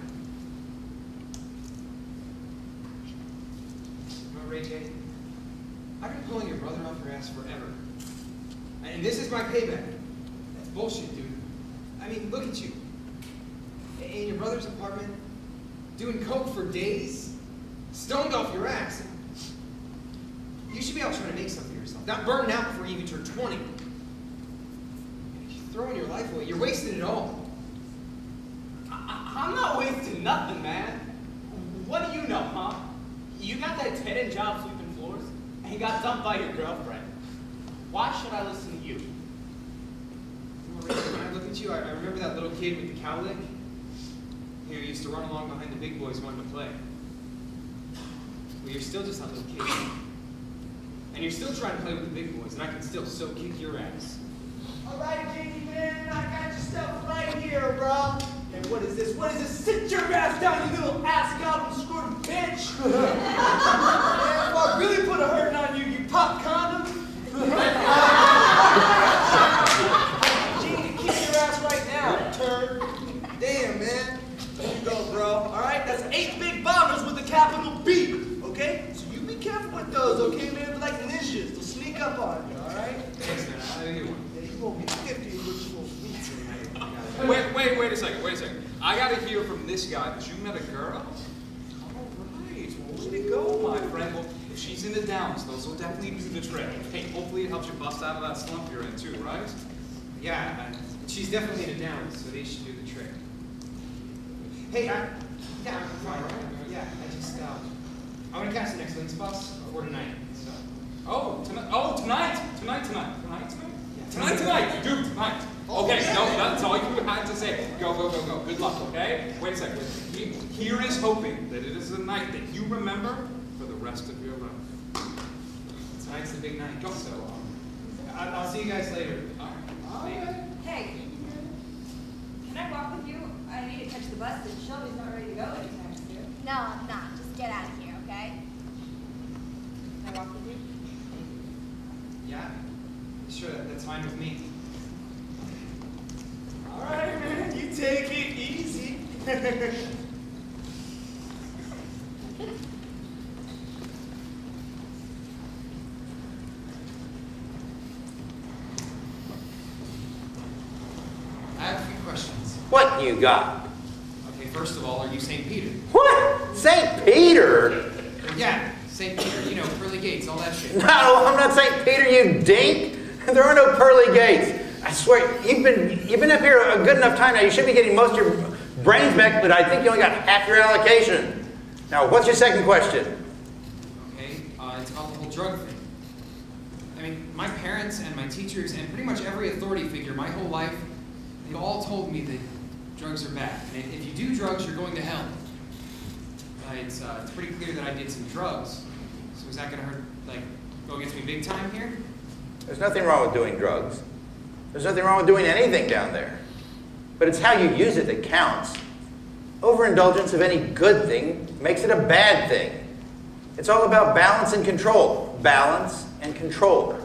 know, Ray J, I've been pulling your brother off your ass forever. And this is my payback. That's bullshit, dude. I mean, look at you. In your brother's apartment, doing coke for days, stoned off your ass. You should be out trying to make something of yourself, not burning out before you even turn 20. And if you're throwing your life away, you're wasting it all. I'm not wasting nothing, man. What do you know, huh? You got that dead-end job sweeping floors, and you got dumped by your girlfriend. Why should I listen to you? When I look at you, I remember that little kid with the cowlick. Who used to run along behind the big boys wanting to play. Well, you're still just that little kid. And you're still trying to play with the big boys, and I can still so kick your ass. All right, Jakey, man, I got your stuff right here, bro. And what is this? What is this? Sit your ass down, you little ass goblin screwed bitch. Man, if I really put a hurting on you, you pop condom. Genie, kick your ass right now, turd. Damn, man. There you go, bro. All right, that's 8 big bombers with a capital B. Okay, so you be careful with those, okay, man? They're like ninjas. They'll sneak up on you. All right. Thanks, man. I'll give you one. Yeah, you won't be 50, but you won't be. Wait a second. I gotta hear from this guy that you met a girl? All right, well, way to go, my friend. Well, if she's in the downs, those will definitely do the trick. Hey, hopefully it helps you bust out of that slump you're in too, right? Yeah, she's definitely in a down, so they should do the trick. Hey, yeah, I'm fine, right? Yeah, I just, I want to catch the next Lynx bus or tonight, so. Tonight? Tonight, dude, tonight. Okay, no, that's all you had to say. Go. Good luck, okay? Wait a second. Here is hoping that it is a night that you remember for the rest of your life. Tonight's the big night, so, I'll see you guys later. All right. Hey, can I walk with you? I need to catch the bus, and Shelby's not ready to go anytime soon. No, I'm not. Just get out of here, okay? Can I walk with you? Yeah, sure, that's fine with me. All right, man, you take it easy. I have a few questions. What you got? Okay, first of all, are you St. Peter? What? St. Peter? Yeah, St. Peter, you know, pearly gates, all that shit. No, I'm not St. Peter, you dink. There are no pearly gates. I swear, you've been up here a good enough time now. You should be getting most of your brains back, but I think you only got half your allocation. Now, what's your second question? Okay, it's about the whole drug thing. I mean, my parents and my teachers and pretty much every authority figure my whole life, they all told me that drugs are bad. And if you do drugs, you're going to hell. It's pretty clear that I did some drugs. So is that going to hurt, like, go against me big time here? There's nothing wrong with doing drugs. There's nothing wrong with doing anything down there. But it's how you use it that counts. Overindulgence of any good thing makes it a bad thing. It's all about balance and control. Balance and control.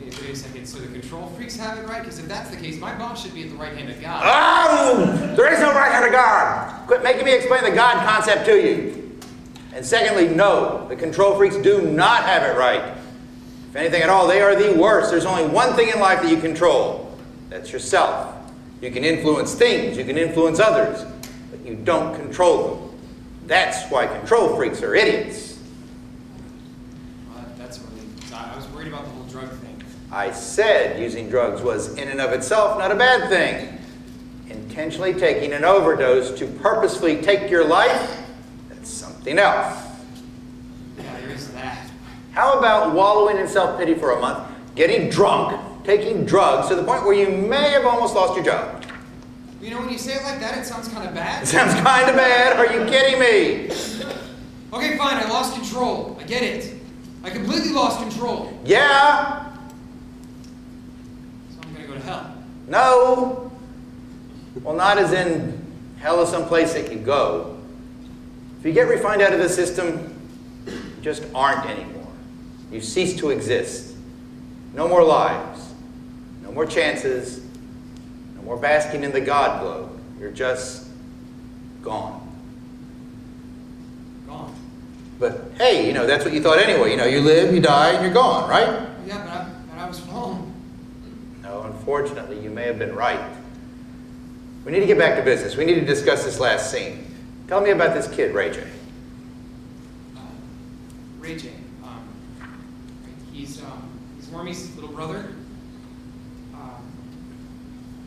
Wait a second. So the control freaks have it right? Because if that's the case, my boss should be at the right hand of God. Oh! There is no right hand of God. Quit making me explain the God concept to you. And secondly, no, the control freaks do not have it right. If anything at all, they are the worst. There's only one thing in life that you control. That's yourself. You can influence things, you can influence others, but you don't control them. That's why control freaks are idiots. Well, that's a relief. I was worried about the whole drug thing. I said using drugs was in and of itself not a bad thing. Intentionally taking an overdose to purposefully take your life, that's something else. Yeah, there is that. How about wallowing in self-pity for a month, getting drunk, taking drugs to the point where you may have almost lost your job? You know, when you say it like that, it sounds kind of bad. It sounds kind of bad. Are you kidding me? Okay, fine. I lost control. I get it. I completely lost control. Yeah. So I'm going to go to hell. No. Well, not as in hell is someplace that you go. If you get refined out of the system, you just aren't anymore. You cease to exist. No more lives. No more chances. No more basking in the God glow. You're just gone. Gone. But hey, you know, that's what you thought anyway. You know, you live, you die, and you're gone, right? Yeah, but I was wrong. No, unfortunately, you may have been right. We need to get back to business. We need to discuss this last scene. Tell me about this kid, Ray J. Ray J. He's Wormy's little brother.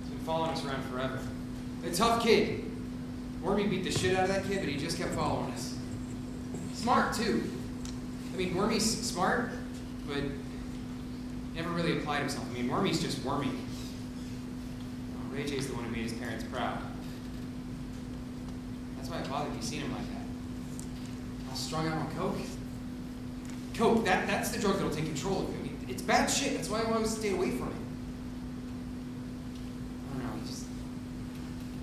He's been following us around forever. A tough kid. Wormy beat the shit out of that kid, but he just kept following us. Smart, too. I mean, Wormy's smart, but never really applied himself. I mean, Wormy's just Wormy. Ray J's the one who made his parents proud. That's why it bothered me seeing him like that. All strung out on coke. Coke, that's the drug that'll take control of you. I mean, it's bad shit. That's why I always stay away from it. I don't know,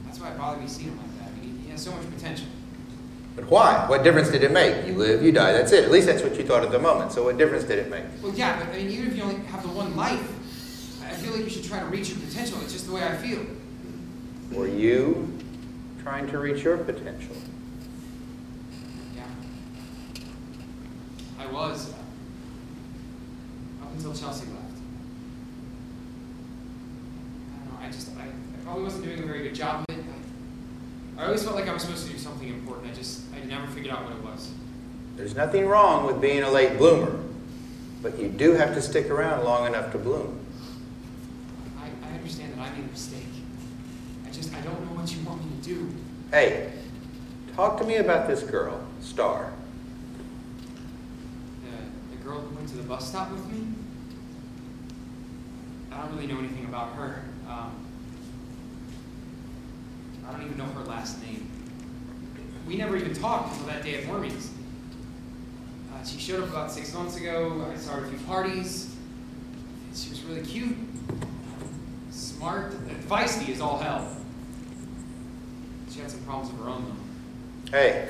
that's why it bothered me seeing him like that. I mean, he has so much potential. But why? What difference did it make? You live, you die, that's it. At least that's what you thought at the moment. So what difference did it make? Well, yeah, but I mean, even if you only have the one life, I feel like you should try to reach your potential. It's just the way I feel. Were you trying to reach your potential? Yeah. I was. Up until Chelsea left. I don't know, I probably wasn't doing a very good job of it. I always felt like I was supposed to do something important. I never figured out what it was. There's nothing wrong with being a late bloomer, but you do have to stick around long enough to bloom. I understand that I made a mistake. I don't know what you want me to do. Hey, talk to me about this girl, Star. The girl who went to the bus stop with me? I don't really know anything about her. I don't even know her last name. We never even talked until that day at Wormy's. She showed up about 6 months ago. I saw her at a few parties. She was really cute, smart, and feisty as all hell. She had some problems of her own, though. Hey,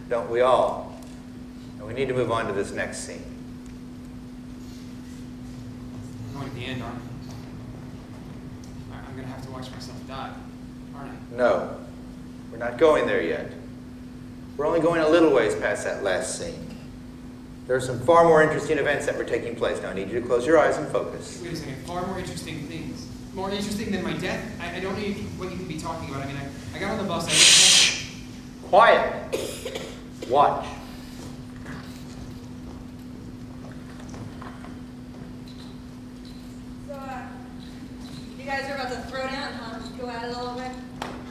don't we all? And we need to move on to this next scene. I'm going at the end, aren't I? I'm going to have to watch myself die, aren't I? No, we're not going there yet. We're only going a little ways past that last scene. There are some far more interesting events that were taking place. Now I need you to close your eyes and focus. Wait a second, far more interesting things. More interesting than my death? I don't know what you could be talking about. I mean, I got on the bus, Quiet. Watch. So, you guys are about to throw down, huh? Go at it a little bit?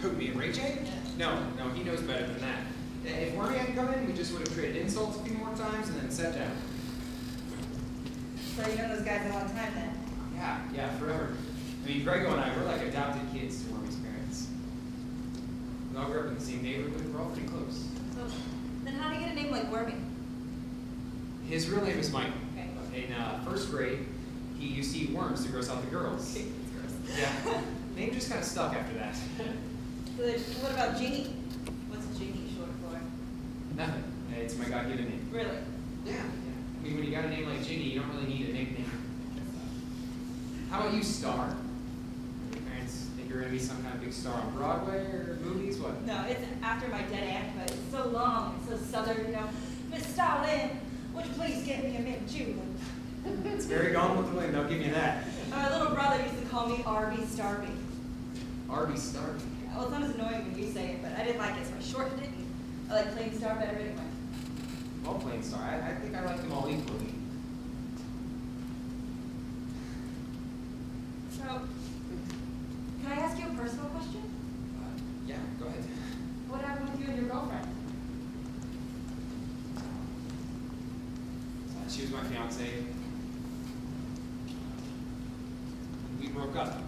Who, me and Ray J? No, he knows better than that. If Wormy hadn't come in, we just would have traded insults a few more times and then sat down. So you know those guys a long time then? Yeah, forever. I mean, Grego and I, we're like adopted kids to Wormy's parents. We all grew up in the same neighborhood, we're all pretty close. So, then how do you get a name like Wormy? His real name is Mike. Okay. In first grade, he used to eat worms to gross out the girls. Yeah, name just kind of stuck after that. So what about Jeannie? What's Jeannie short for? Nothing. It's my God-given name. Really? Yeah. I mean, when you got a name like Ginny, you don't really need a nickname. How about you, Star? Your parents think you're going to be some kind of big star on Broadway or movies? What? No, it's after my dead aunt, but it's so long and so southern, you know. Miss Starlin, would you please get me a mint julep? It's very gone with the wind, I'll give you that. My little brother used to call me Arby Starby. Arby Starby. Well, it's not as annoying when you say it, but I didn't like it, so I shortened it. And I like Plain Star better anyway. All Plain Star. I think I like them all equally. So, can I ask you a personal question? Yeah, go ahead. What happened with you and your girlfriend? She was my fiancée. We broke up.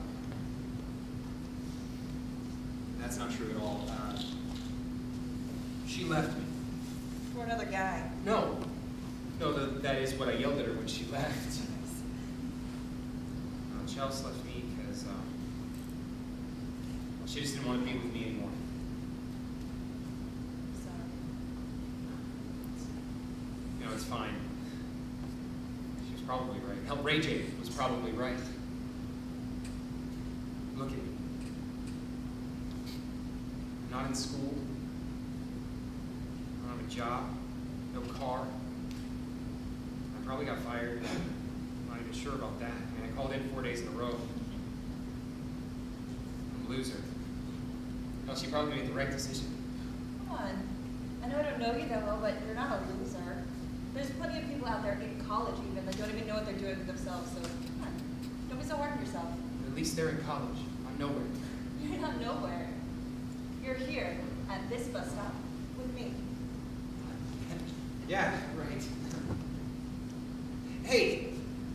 That's not true at all. She left me. For another guy. No, that is what I yelled at her when she left. Chelsea left me because she just didn't want to be with me anymore. Sorry. You know, it's fine. She was probably right. Hell, Ray J was probably right. Look at me. I'm not in school. I don't have a job. no car. I probably got fired. I'm not even sure about that. I mean, I called in 4 days in a row. I'm a loser. No, she probably made the right decision. Come on. I know I don't know you that well, but you're not a loser. There's plenty of people out there in college even that don't even know what they're doing with themselves, so come on. Don't be so hard on yourself. At least they're in college. I'm nowhere. You're not nowhere. You're here at this bus stop with me. Yeah, right. Hey,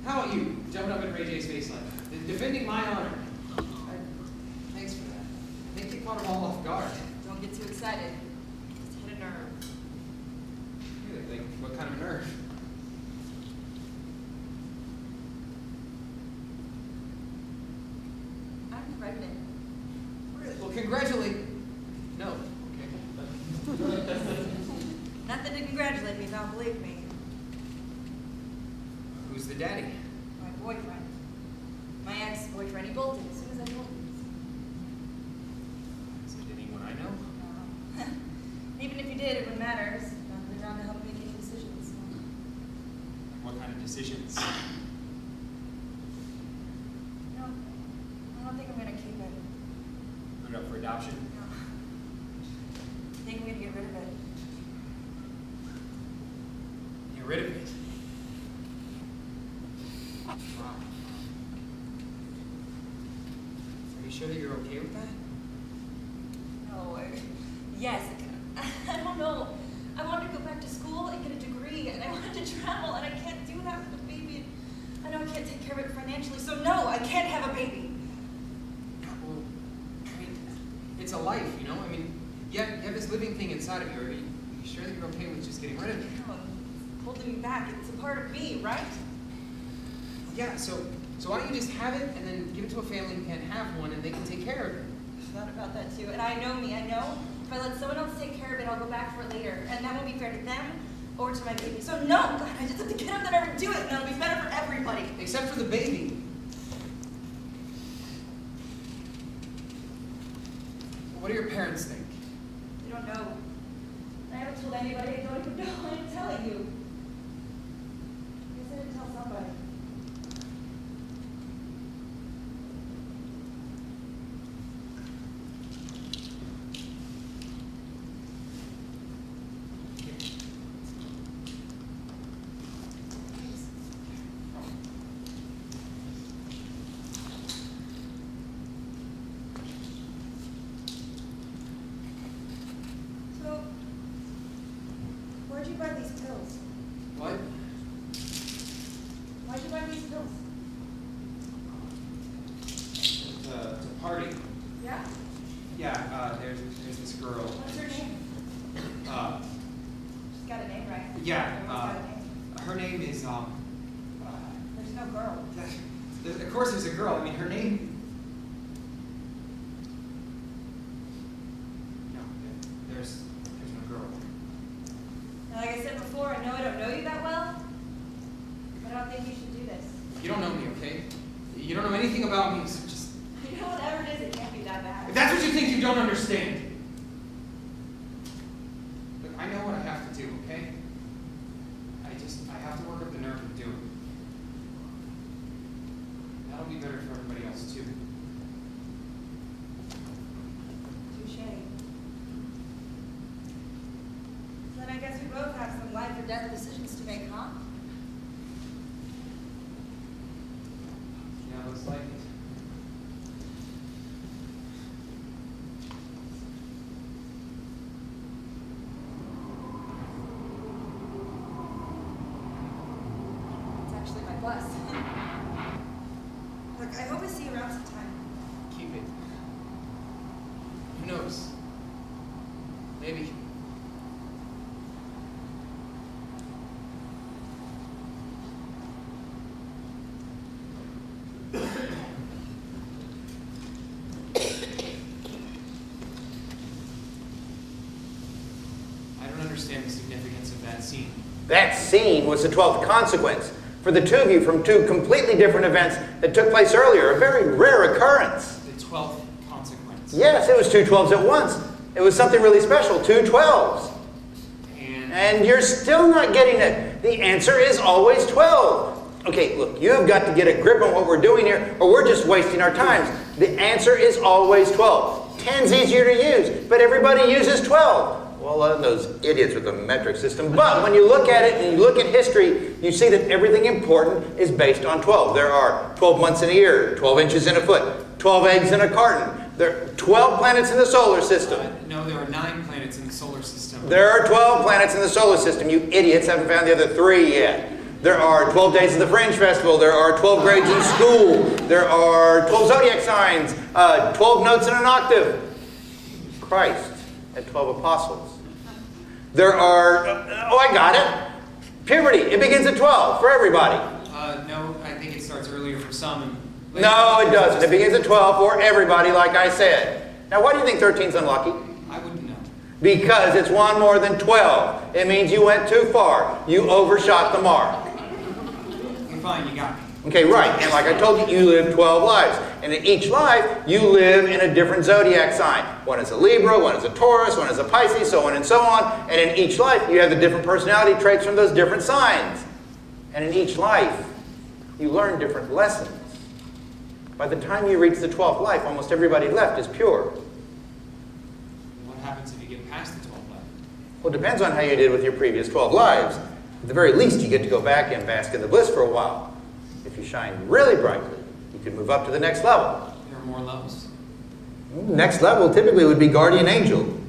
how about you jumping up in Ray J's face like that? Defending my honor. Thanks for that. I think you caught them all off guard. Don't get too excited. Just hit a nerve. Like, what kind of nerve? I'm pregnant. Really? Well, congratulate. No. Okay. Nothing to congratulate me, don't believe me. Who's the daddy? My boyfriend. My ex-boyfriend. He bolted as soon as I told him. Is it anyone I know? No. Even if you did, it wouldn't matter. There's nothing around to help me make any decisions. What kind of decisions? No, I don't think I'm gonna keep it. Put it up for adoption? No. I think I'm gonna get rid of it. Get rid of it? Wow. Are you sure that you're okay with that? No, yes. I don't know. I wanted to go back to school and get a degree, and I wanted to travel, and I can't do that with a baby. I know I can't take care of it financially, so no, I can't have a baby. Well, I mean, it's a life, you know? I mean, you have this living thing inside of you. Are you sure that you're okay with just getting rid of it? No, it's holding me back. It's a part of me, right? Yeah, so why don't you just have it and then give it to a family who can't have one and they can take care of it? I thought about that too, and I know me. I know if I let someone else take care of it, I'll go back for it later, and that won't be fair to them or to my baby. So no, God, I just have to get up there and do it, and it'll be better for everybody. Except for the baby. What do your parents think? You don't know. I haven't told anybody. I don't even know. I'm telling you. I guess I didn't tell somebody. So, where'd you buy these pills? What? Why'd you buy these pills? It's a party. Yeah? Yeah, there's this girl. What's her name? She's got a name, right? Yeah, Everyone's got a name. her name is, There's no girl. of course there's a girl. I mean, her name. No, there's no girl. Now, like I said before, I know I don't know you that well, but I don't think you should do this. You don't know me, okay? You don't know anything about me, so just. You know, whatever it is, it can't be that bad. If that's what you think, you don't understand. Look, I know what I have to do, okay? I have to work up the nerve to do it. That'll be better for everybody else, too. Touche. So then I guess we both have some life or death decisions to make, huh? Yeah, looks like it. It's actually my bus. Look, I hope I see you around sometime. Keep it. Who knows? Maybe. I don't understand the significance of that scene. That scene was the 12th consequence for the two of you from two completely different events that took place earlier, a very rare occurrence. The 12th consequence. Yes, it was two 12s at once. It was something really special, two 12s. And And you're still not getting it. The answer is always 12. Okay, look, you have got to get a grip on what we're doing here, or we're just wasting our time. The answer is always 12. 10's easier to use, but everybody uses 12. Well, those idiots with the metric system. But when you look at it and you look at history, you see that everything important is based on 12. There are 12 months in a year, 12 inches in a foot, 12 eggs in a carton. There are 12 planets in the solar system. No, there are 9 planets in the solar system. There are 12 planets in the solar system. You idiots haven't found the other 3 yet. There are 12 days of the Fringe Festival. There are 12 grades in school. There are 12 zodiac signs. 12 notes in an octave. Christ had 12 apostles. There are, oh, I got it. Puberty. It begins at 12 for everybody. No, I think it starts earlier for some. And no, it doesn't. It begins at 12 for everybody, like I said. Now, why do you think 13's unlucky? I wouldn't know. Because it's one more than 12. It means you went too far. You overshot the mark. Fine, you got me. Okay, right. And like I told you, you live 12 lives. And in each life, you live in a different zodiac sign. One is a Libra, one is a Taurus, one is a Pisces, so on and so on. And in each life, you have the different personality traits from those different signs. And in each life, you learn different lessons. By the time you reach the 12th life, almost everybody left is pure. What happens if you get past the 12th life? Well, it depends on how you did with your previous 12 lives. At the very least, you get to go back and bask in the bliss for a while. If you shine really brightly, you can move up to the next level. There are more levels. Next level typically would be guardian angel.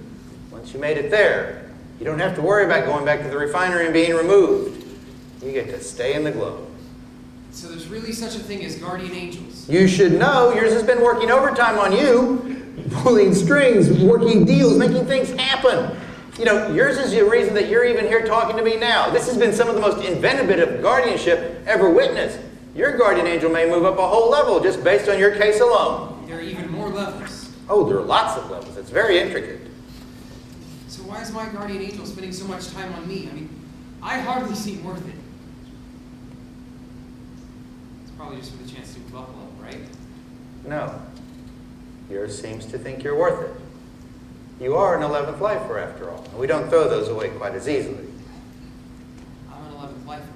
Once you made it there, you don't have to worry about going back to the refinery and being removed. You get to stay in the glow. So there's really such a thing as guardian angels? You should know. Yours has been working overtime on you. Pulling strings, working deals, making things happen. You know, yours is the reason that you're even here talking to me now. This has been some of the most inventive bit of guardianship ever witnessed. Your guardian angel may move up a whole level just based on your case alone. There are even more levels. Oh, there are lots of levels. It's very intricate. So why is my guardian angel spending so much time on me? I mean, I hardly seem worth it. It's probably just for the chance to move up a level, right? No. Yours seems to think you're worth it. You are an 11th lifer, after all. And we don't throw those away quite as easily. I'm an 11th lifer.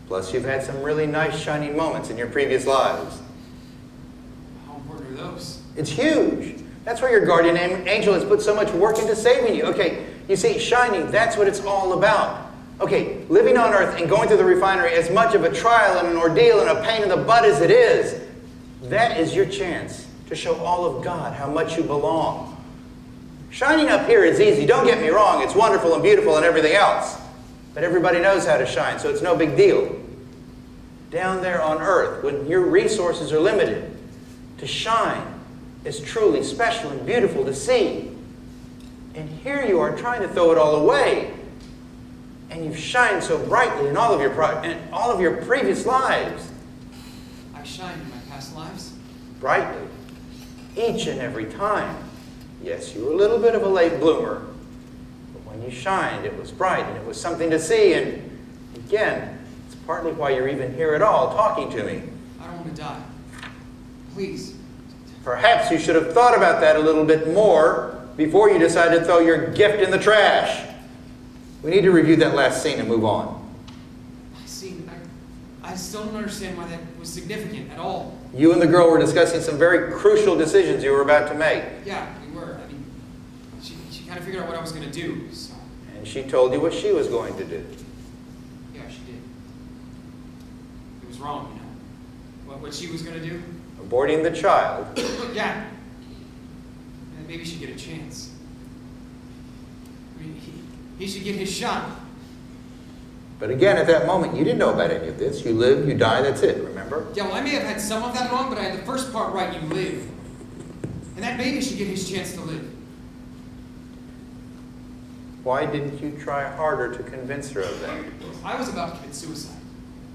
Plus, you've had some really nice, shining moments in your previous lives. How important are those? It's huge. That's why your guardian angel has put so much work into saving you. Okay, you see, shining, that's what it's all about. Okay, living on Earth and going through the refinery, as much of a trial and an ordeal and a pain in the butt as it is, that is your chance to show all of God how much you belong. Shining up here is easy. Don't get me wrong. It's wonderful and beautiful and everything else. But everybody knows how to shine, so it's no big deal. Down there on Earth, when your resources are limited, to shine is truly special and beautiful to see. And here you are trying to throw it all away. And you've shined so brightly in all of your previous lives. I shined in my past lives? Brightly. Each and every time. Yes, you were a little bit of a late bloomer, but when you shined, it was bright and it was something to see. And again, it's partly why you're even here at all talking to me. I don't want to die. Please. Perhaps you should have thought about that a little bit more before you decided to throw your gift in the trash. We need to review that last scene and move on. I still don't understand why that was significant at all. You and the girl were discussing some very crucial decisions you were about to make. Yeah, we were. I mean, she kind of figured out what I was going to do, so. And she told you what she was going to do. Yeah, she did. It was wrong, you know. What she was going to do? Aborting the child. Yeah. And maybe she'd get a chance. I mean, he should get his shot. But again, at that moment, you didn't know about any of this. You live, you die, that's it, remember? Yeah, well, I may have had some of that wrong, but I had the first part right, you live. And that baby should get his chance to live. Why didn't you try harder to convince her of that? I was about to commit suicide.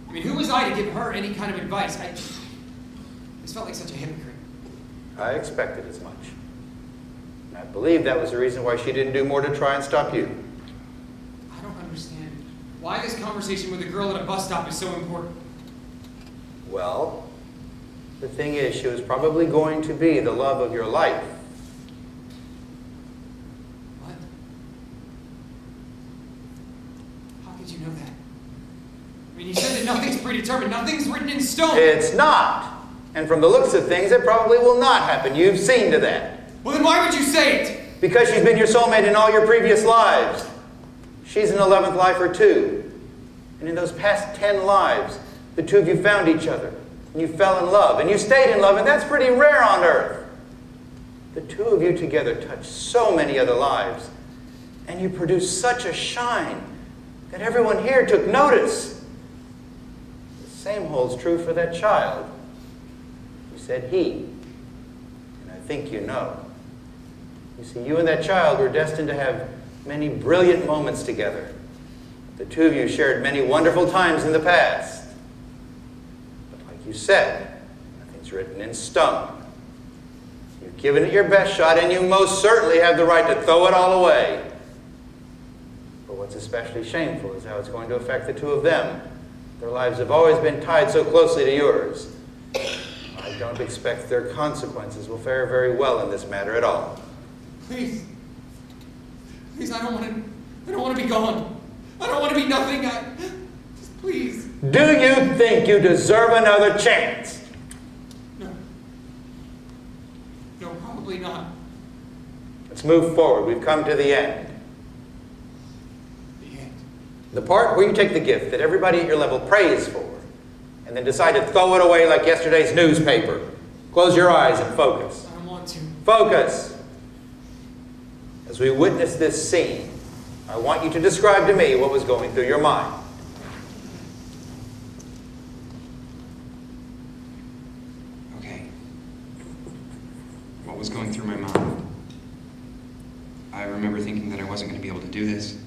I mean, who was I to give her any kind of advice? I just felt like such a hypocrite. I expected as much. And I believe that was the reason why she didn't do more to try and stop you. I don't understand why this conversation with a girl at a bus stop is so important. Well, the thing is, she was probably going to be the love of your life. What? predetermined. Nothing's written in stone. It's not. And from the looks of things, it probably will not happen. You've seen to that. Well, then why would you say it? Because she's been your soulmate in all your previous lives. She's an 11th lifer too. And in those past 10 lives, the two of you found each other. And you fell in love. And you stayed in love, and that's pretty rare on Earth. The two of you together touched so many other lives. And you produced such a shine that everyone here took notice. The same holds true for that child. You said he. And I think you know. You see, you and that child were destined to have many brilliant moments together. The two of you shared many wonderful times in the past. But like you said, nothing's written in stone. You've given it your best shot, and you most certainly have the right to throw it all away. But what's especially shameful is how it's going to affect the two of them. Their lives have always been tied so closely to yours. I don't expect their consequences will fare very well in this matter at all. Please. Please, I don't want to be gone. I don't want to be nothing. Just please. Do you think you deserve another chance? No. No, probably not. Let's move forward. We've come to the end. The end. The part where you take the gift that everybody at your level prays for, and then decide to throw it away like yesterday's newspaper. Close your eyes and focus. I don't want to. Focus. As we witness this scene, I want you to describe to me what was going through your mind. Okay. What was going through my mind? I remember thinking that I wasn't going to be able to do this.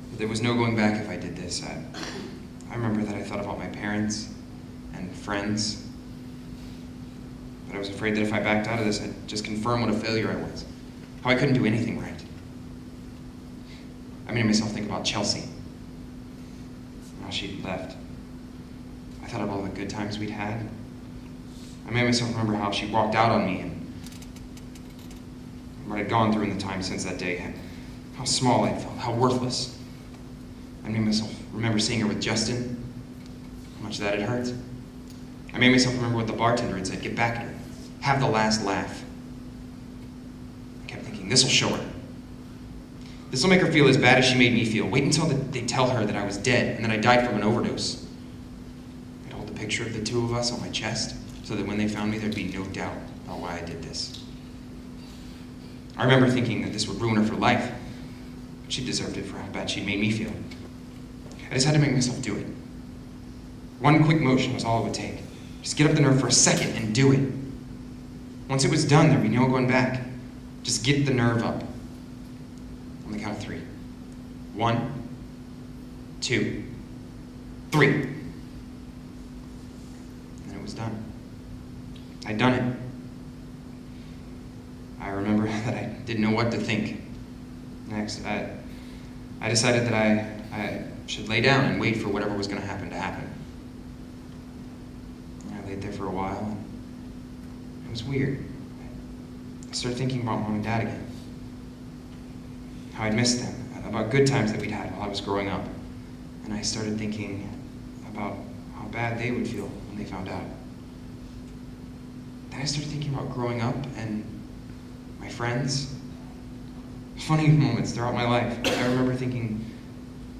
But there was no going back if I did this. I remember that I thought about my parents and friends. But I was afraid that if I backed out of this, I'd just confirm what a failure I was. How I couldn't do anything right. I made myself think about Chelsea. How she left. I thought of all the good times we'd had. I made myself remember how she walked out on me and what I'd gone through in the time since that day. How small I felt, how worthless. I made myself remember seeing her with Justin, how much that had hurt. I made myself remember what the bartender had said, get back at her, have the last laugh. I kept thinking, this'll show her. This'll make her feel as bad as she made me feel. Wait until they tell her that I was dead and that I died from an overdose. I'd hold a picture of the two of us on my chest so that when they found me, there'd be no doubt about why I did this. I remember thinking that this would ruin her for life. But she deserved it for how bad she made me feel. I just had to make myself do it. One quick motion was all it would take. Just get up the nerve for a second and do it. Once it was done, there'd be no going back. Just get the nerve up. On the count of 3. 1, 2, 3. And then it was done. I'd done it. I remember that I didn't know what to think. Next, I decided that I should lay down and wait for whatever was going to happen. I laid there for a while, and it was weird. I started thinking about Mom and Dad again. How I'd missed them, about good times that we'd had while I was growing up. And I started thinking about how bad they would feel when they found out. Then I started thinking about growing up and my friends. Funny moments throughout my life. I remember thinking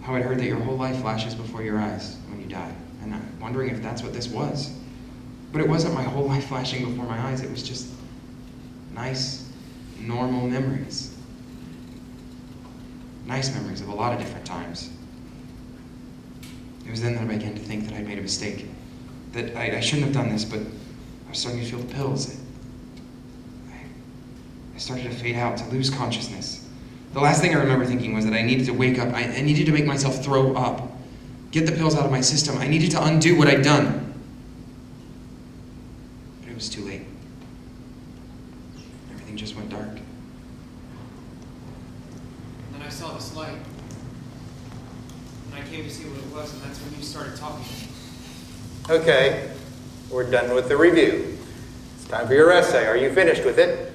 how I'd heard that your whole life flashes before your eyes when you die. And I'm wondering if that's what this was. But it wasn't my whole life flashing before my eyes. It was just nice, normal memories. Nice memories of a lot of different times. It was then that I began to think that I'd made a mistake. That I shouldn't have done this, but I was starting to feel the pills. I started to fade out, to lose consciousness. The last thing I remember thinking was that I needed to wake up. I needed to make myself throw up. Get the pills out of my system. I needed to undo what I'd done. But it was too late. Everything just went dark. Then I saw this light. And I came to see what it was, and that's when you started talking. Okay, we're done with the review. It's time for your essay. Are you finished with it?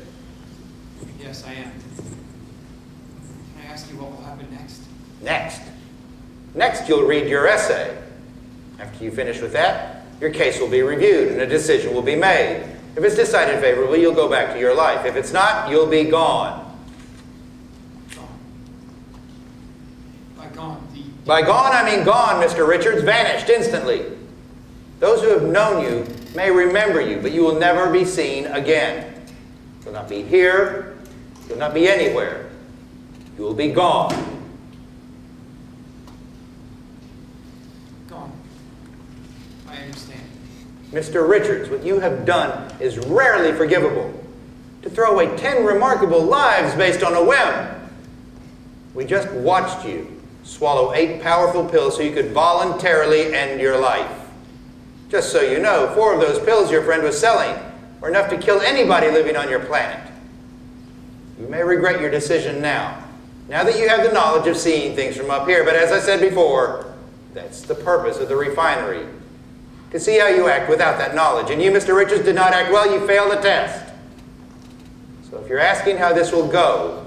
Yes, I am. Can I ask you what will happen next? Next. Next, you'll read your essay. After you finish with that, your case will be reviewed and a decision will be made. If it's decided favorably, you'll go back to your life. If it's not, you'll be gone. By gone, By gone, I mean gone, Mr. Richards, vanished instantly. Those who have known you may remember you, but you will never be seen again. You'll not be here. You'll not be anywhere. You will be gone. Gone. I understand. Mr. Richards, what you have done is rarely forgivable. To throw away 10 remarkable lives based on a whim. We just watched you swallow 8 powerful pills so you could voluntarily end your life. Just so you know, 4 of those pills your friend was selling were enough to kill anybody living on your planet. You may regret your decision now that you have the knowledge of seeing things from up here. But as I said before, that's the purpose of the refinery. To see how you act without that knowledge. And you, Mr. Richards, did not act well. You failed the test. So if you're asking how this will go,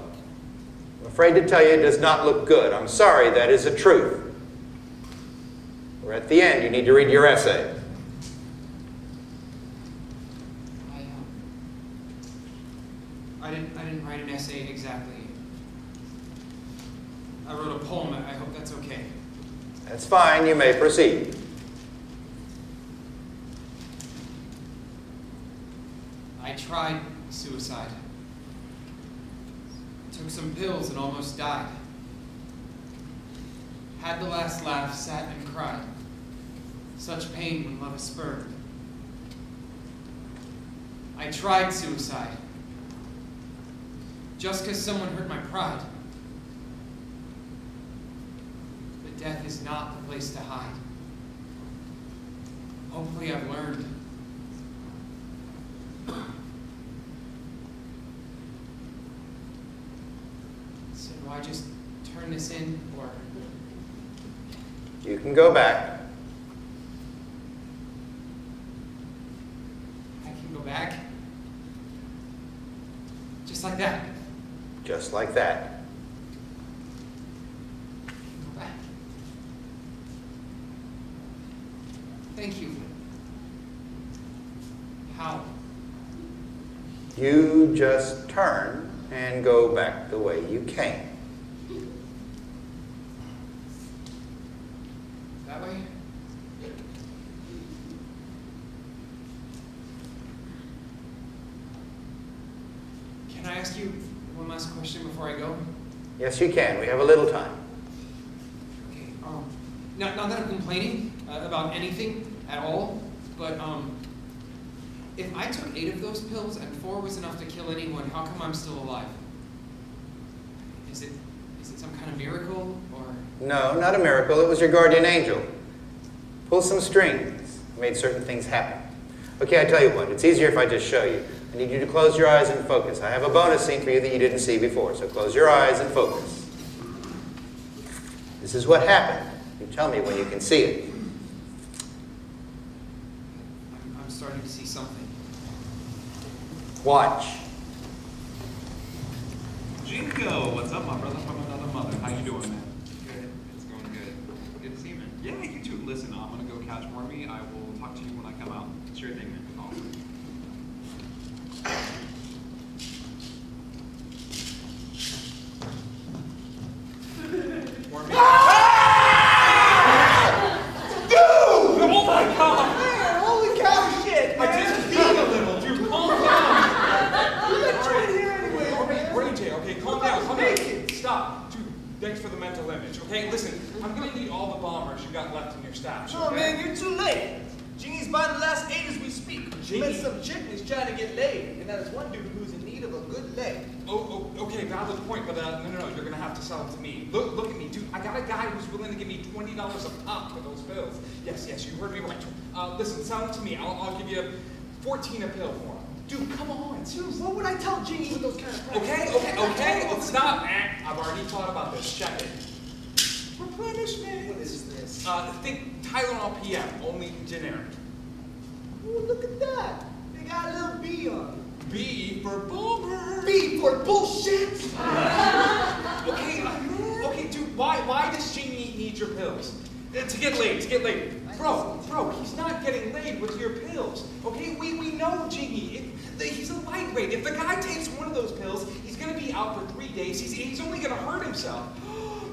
I'm afraid to tell you it does not look good. I'm sorry, that is the truth. We're at the end. You need to read your essay. I didn't write an essay exactly. I wrote a poem. I hope that's okay. That's fine. You may proceed. I tried suicide. Took some pills and almost died. Had the last laugh, sat and cried. Such pain when love is spurned. I tried suicide. Just because someone hurt my pride. But death is not the place to hide. Hopefully I've learned. So do I just turn this in, or? You can go back. I can go back? Just like that? Just like that. Go back. Thank you. How? You just turn and go back the way you came. That way? Can I ask you one last question before I go? Yes, you can. We have a little time. Okay. Not that I'm complaining about anything at all, but if I took 8 of those pills and 4 was enough to kill anyone, how come I'm still alive? Is it some kind of miracle, or? No, not a miracle. It was your guardian angel. Pull some strings. Made certain things happen. Okay, I tell you what. It's easier if I just show you. I need you to close your eyes and focus. I have a bonus scene for you that you didn't see before, so close your eyes and focus. This is what happened. You tell me when you can see it. I'm starting to see something. Watch. Jinko, what's up, my brother from another mother? How you doing, man? Good. It's going good. Good to see you, man. Yeah, you too. Listen, I'm gonna go catch Wormy. I will talk to you when I come out. Sure thing, man. Awesome. Wormy? Dude! Oh my God! Man, holy cow shit! I just peed a little, dude. Calm down. You're not trying here anyway. Ray J, okay, calm down. Calm down. Stop. Dude, thanks for the mental image. Okay, listen, I'm gonna need all the bombers you got left in your stash. Oh Okay? man, you're too late. Jeannie's buying the last 8 as we speak. She met some chick and is trying to get laid, and that is one dude who's in need of a good leg. Okay, valid point, but no, you're gonna have to sell it to me. Look at me, dude. I got a guy who's willing to give me $20 a pop for those pills. Yes, you heard me right. Listen, sell it to me. I'll give you 14 a pill for them. Dude, come on. Dude, what would I tell Jeannie with those kind of prices? Okay, let's stop. I've already thought about this. Check it. Replenishment. What is this? Think Tylenol PM, only generic. Ooh, look at that. They got a little B on it. B for bomber. B for bullshit. Okay, dude, why does Jeannie need your pills? To get laid. I Bro, he's not getting laid with your pills. Okay, we know Jingy. He's a lightweight. If the guy takes one of those pills, he's gonna be out for 3 days. He's only gonna hurt himself.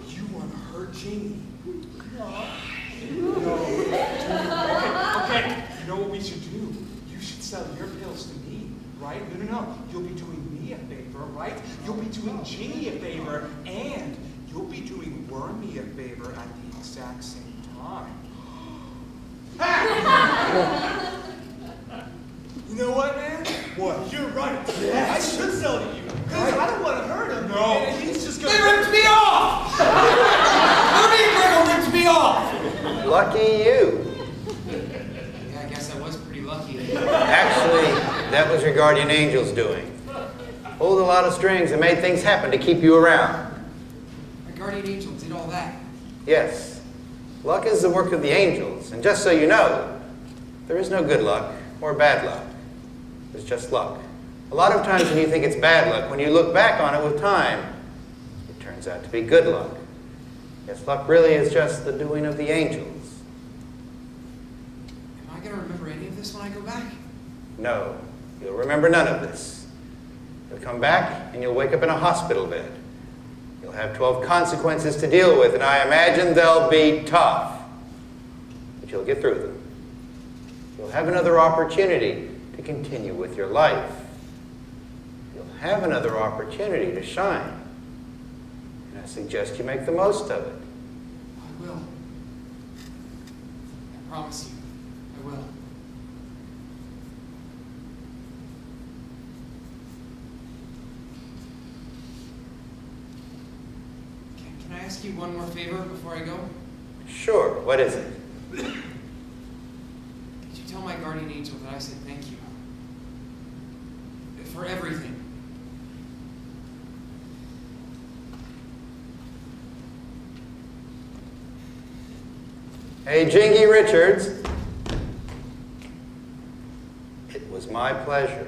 You wanna hurt Jingy? No. Okay. You know what we should do? You should sell your pills to me, right? No. You'll be doing me a favor, right? You'll be doing Jingy a favor, and you'll be doing Wormy a favor at the exact same time. You know what, man? What? You're right. Yeah. I should sell to you. Because I don't want to hurt him. No. And he's just going to... They ripped me off! Wormy ripped me off! Lucky you. Yeah, I guess I was pretty lucky. Actually, that was your guardian angel's doing. Pulled a lot of strings and made things happen to keep you around. My guardian angel did all that. Yes. Luck is the work of the angels. And just so you know, there is no good luck or bad luck. There's just luck. A lot of times when you think it's bad luck, when you look back on it with time, it turns out to be good luck. Yes, luck really is just the doing of the angels. Am I going to remember any of this when I go back? No, you'll remember none of this. You'll come back and you'll wake up in a hospital bed. You'll have 12 consequences to deal with, and I imagine they'll be tough. But you'll get through them. You'll have another opportunity to continue with your life. You'll have another opportunity to shine. And I suggest you make the most of it. I will. I promise you, I will. Can I ask you one more favor before I go? Sure, what is it? Could you tell my guardian angel that I said thank you? For everything. Hey, Jingy Richards. It was my pleasure.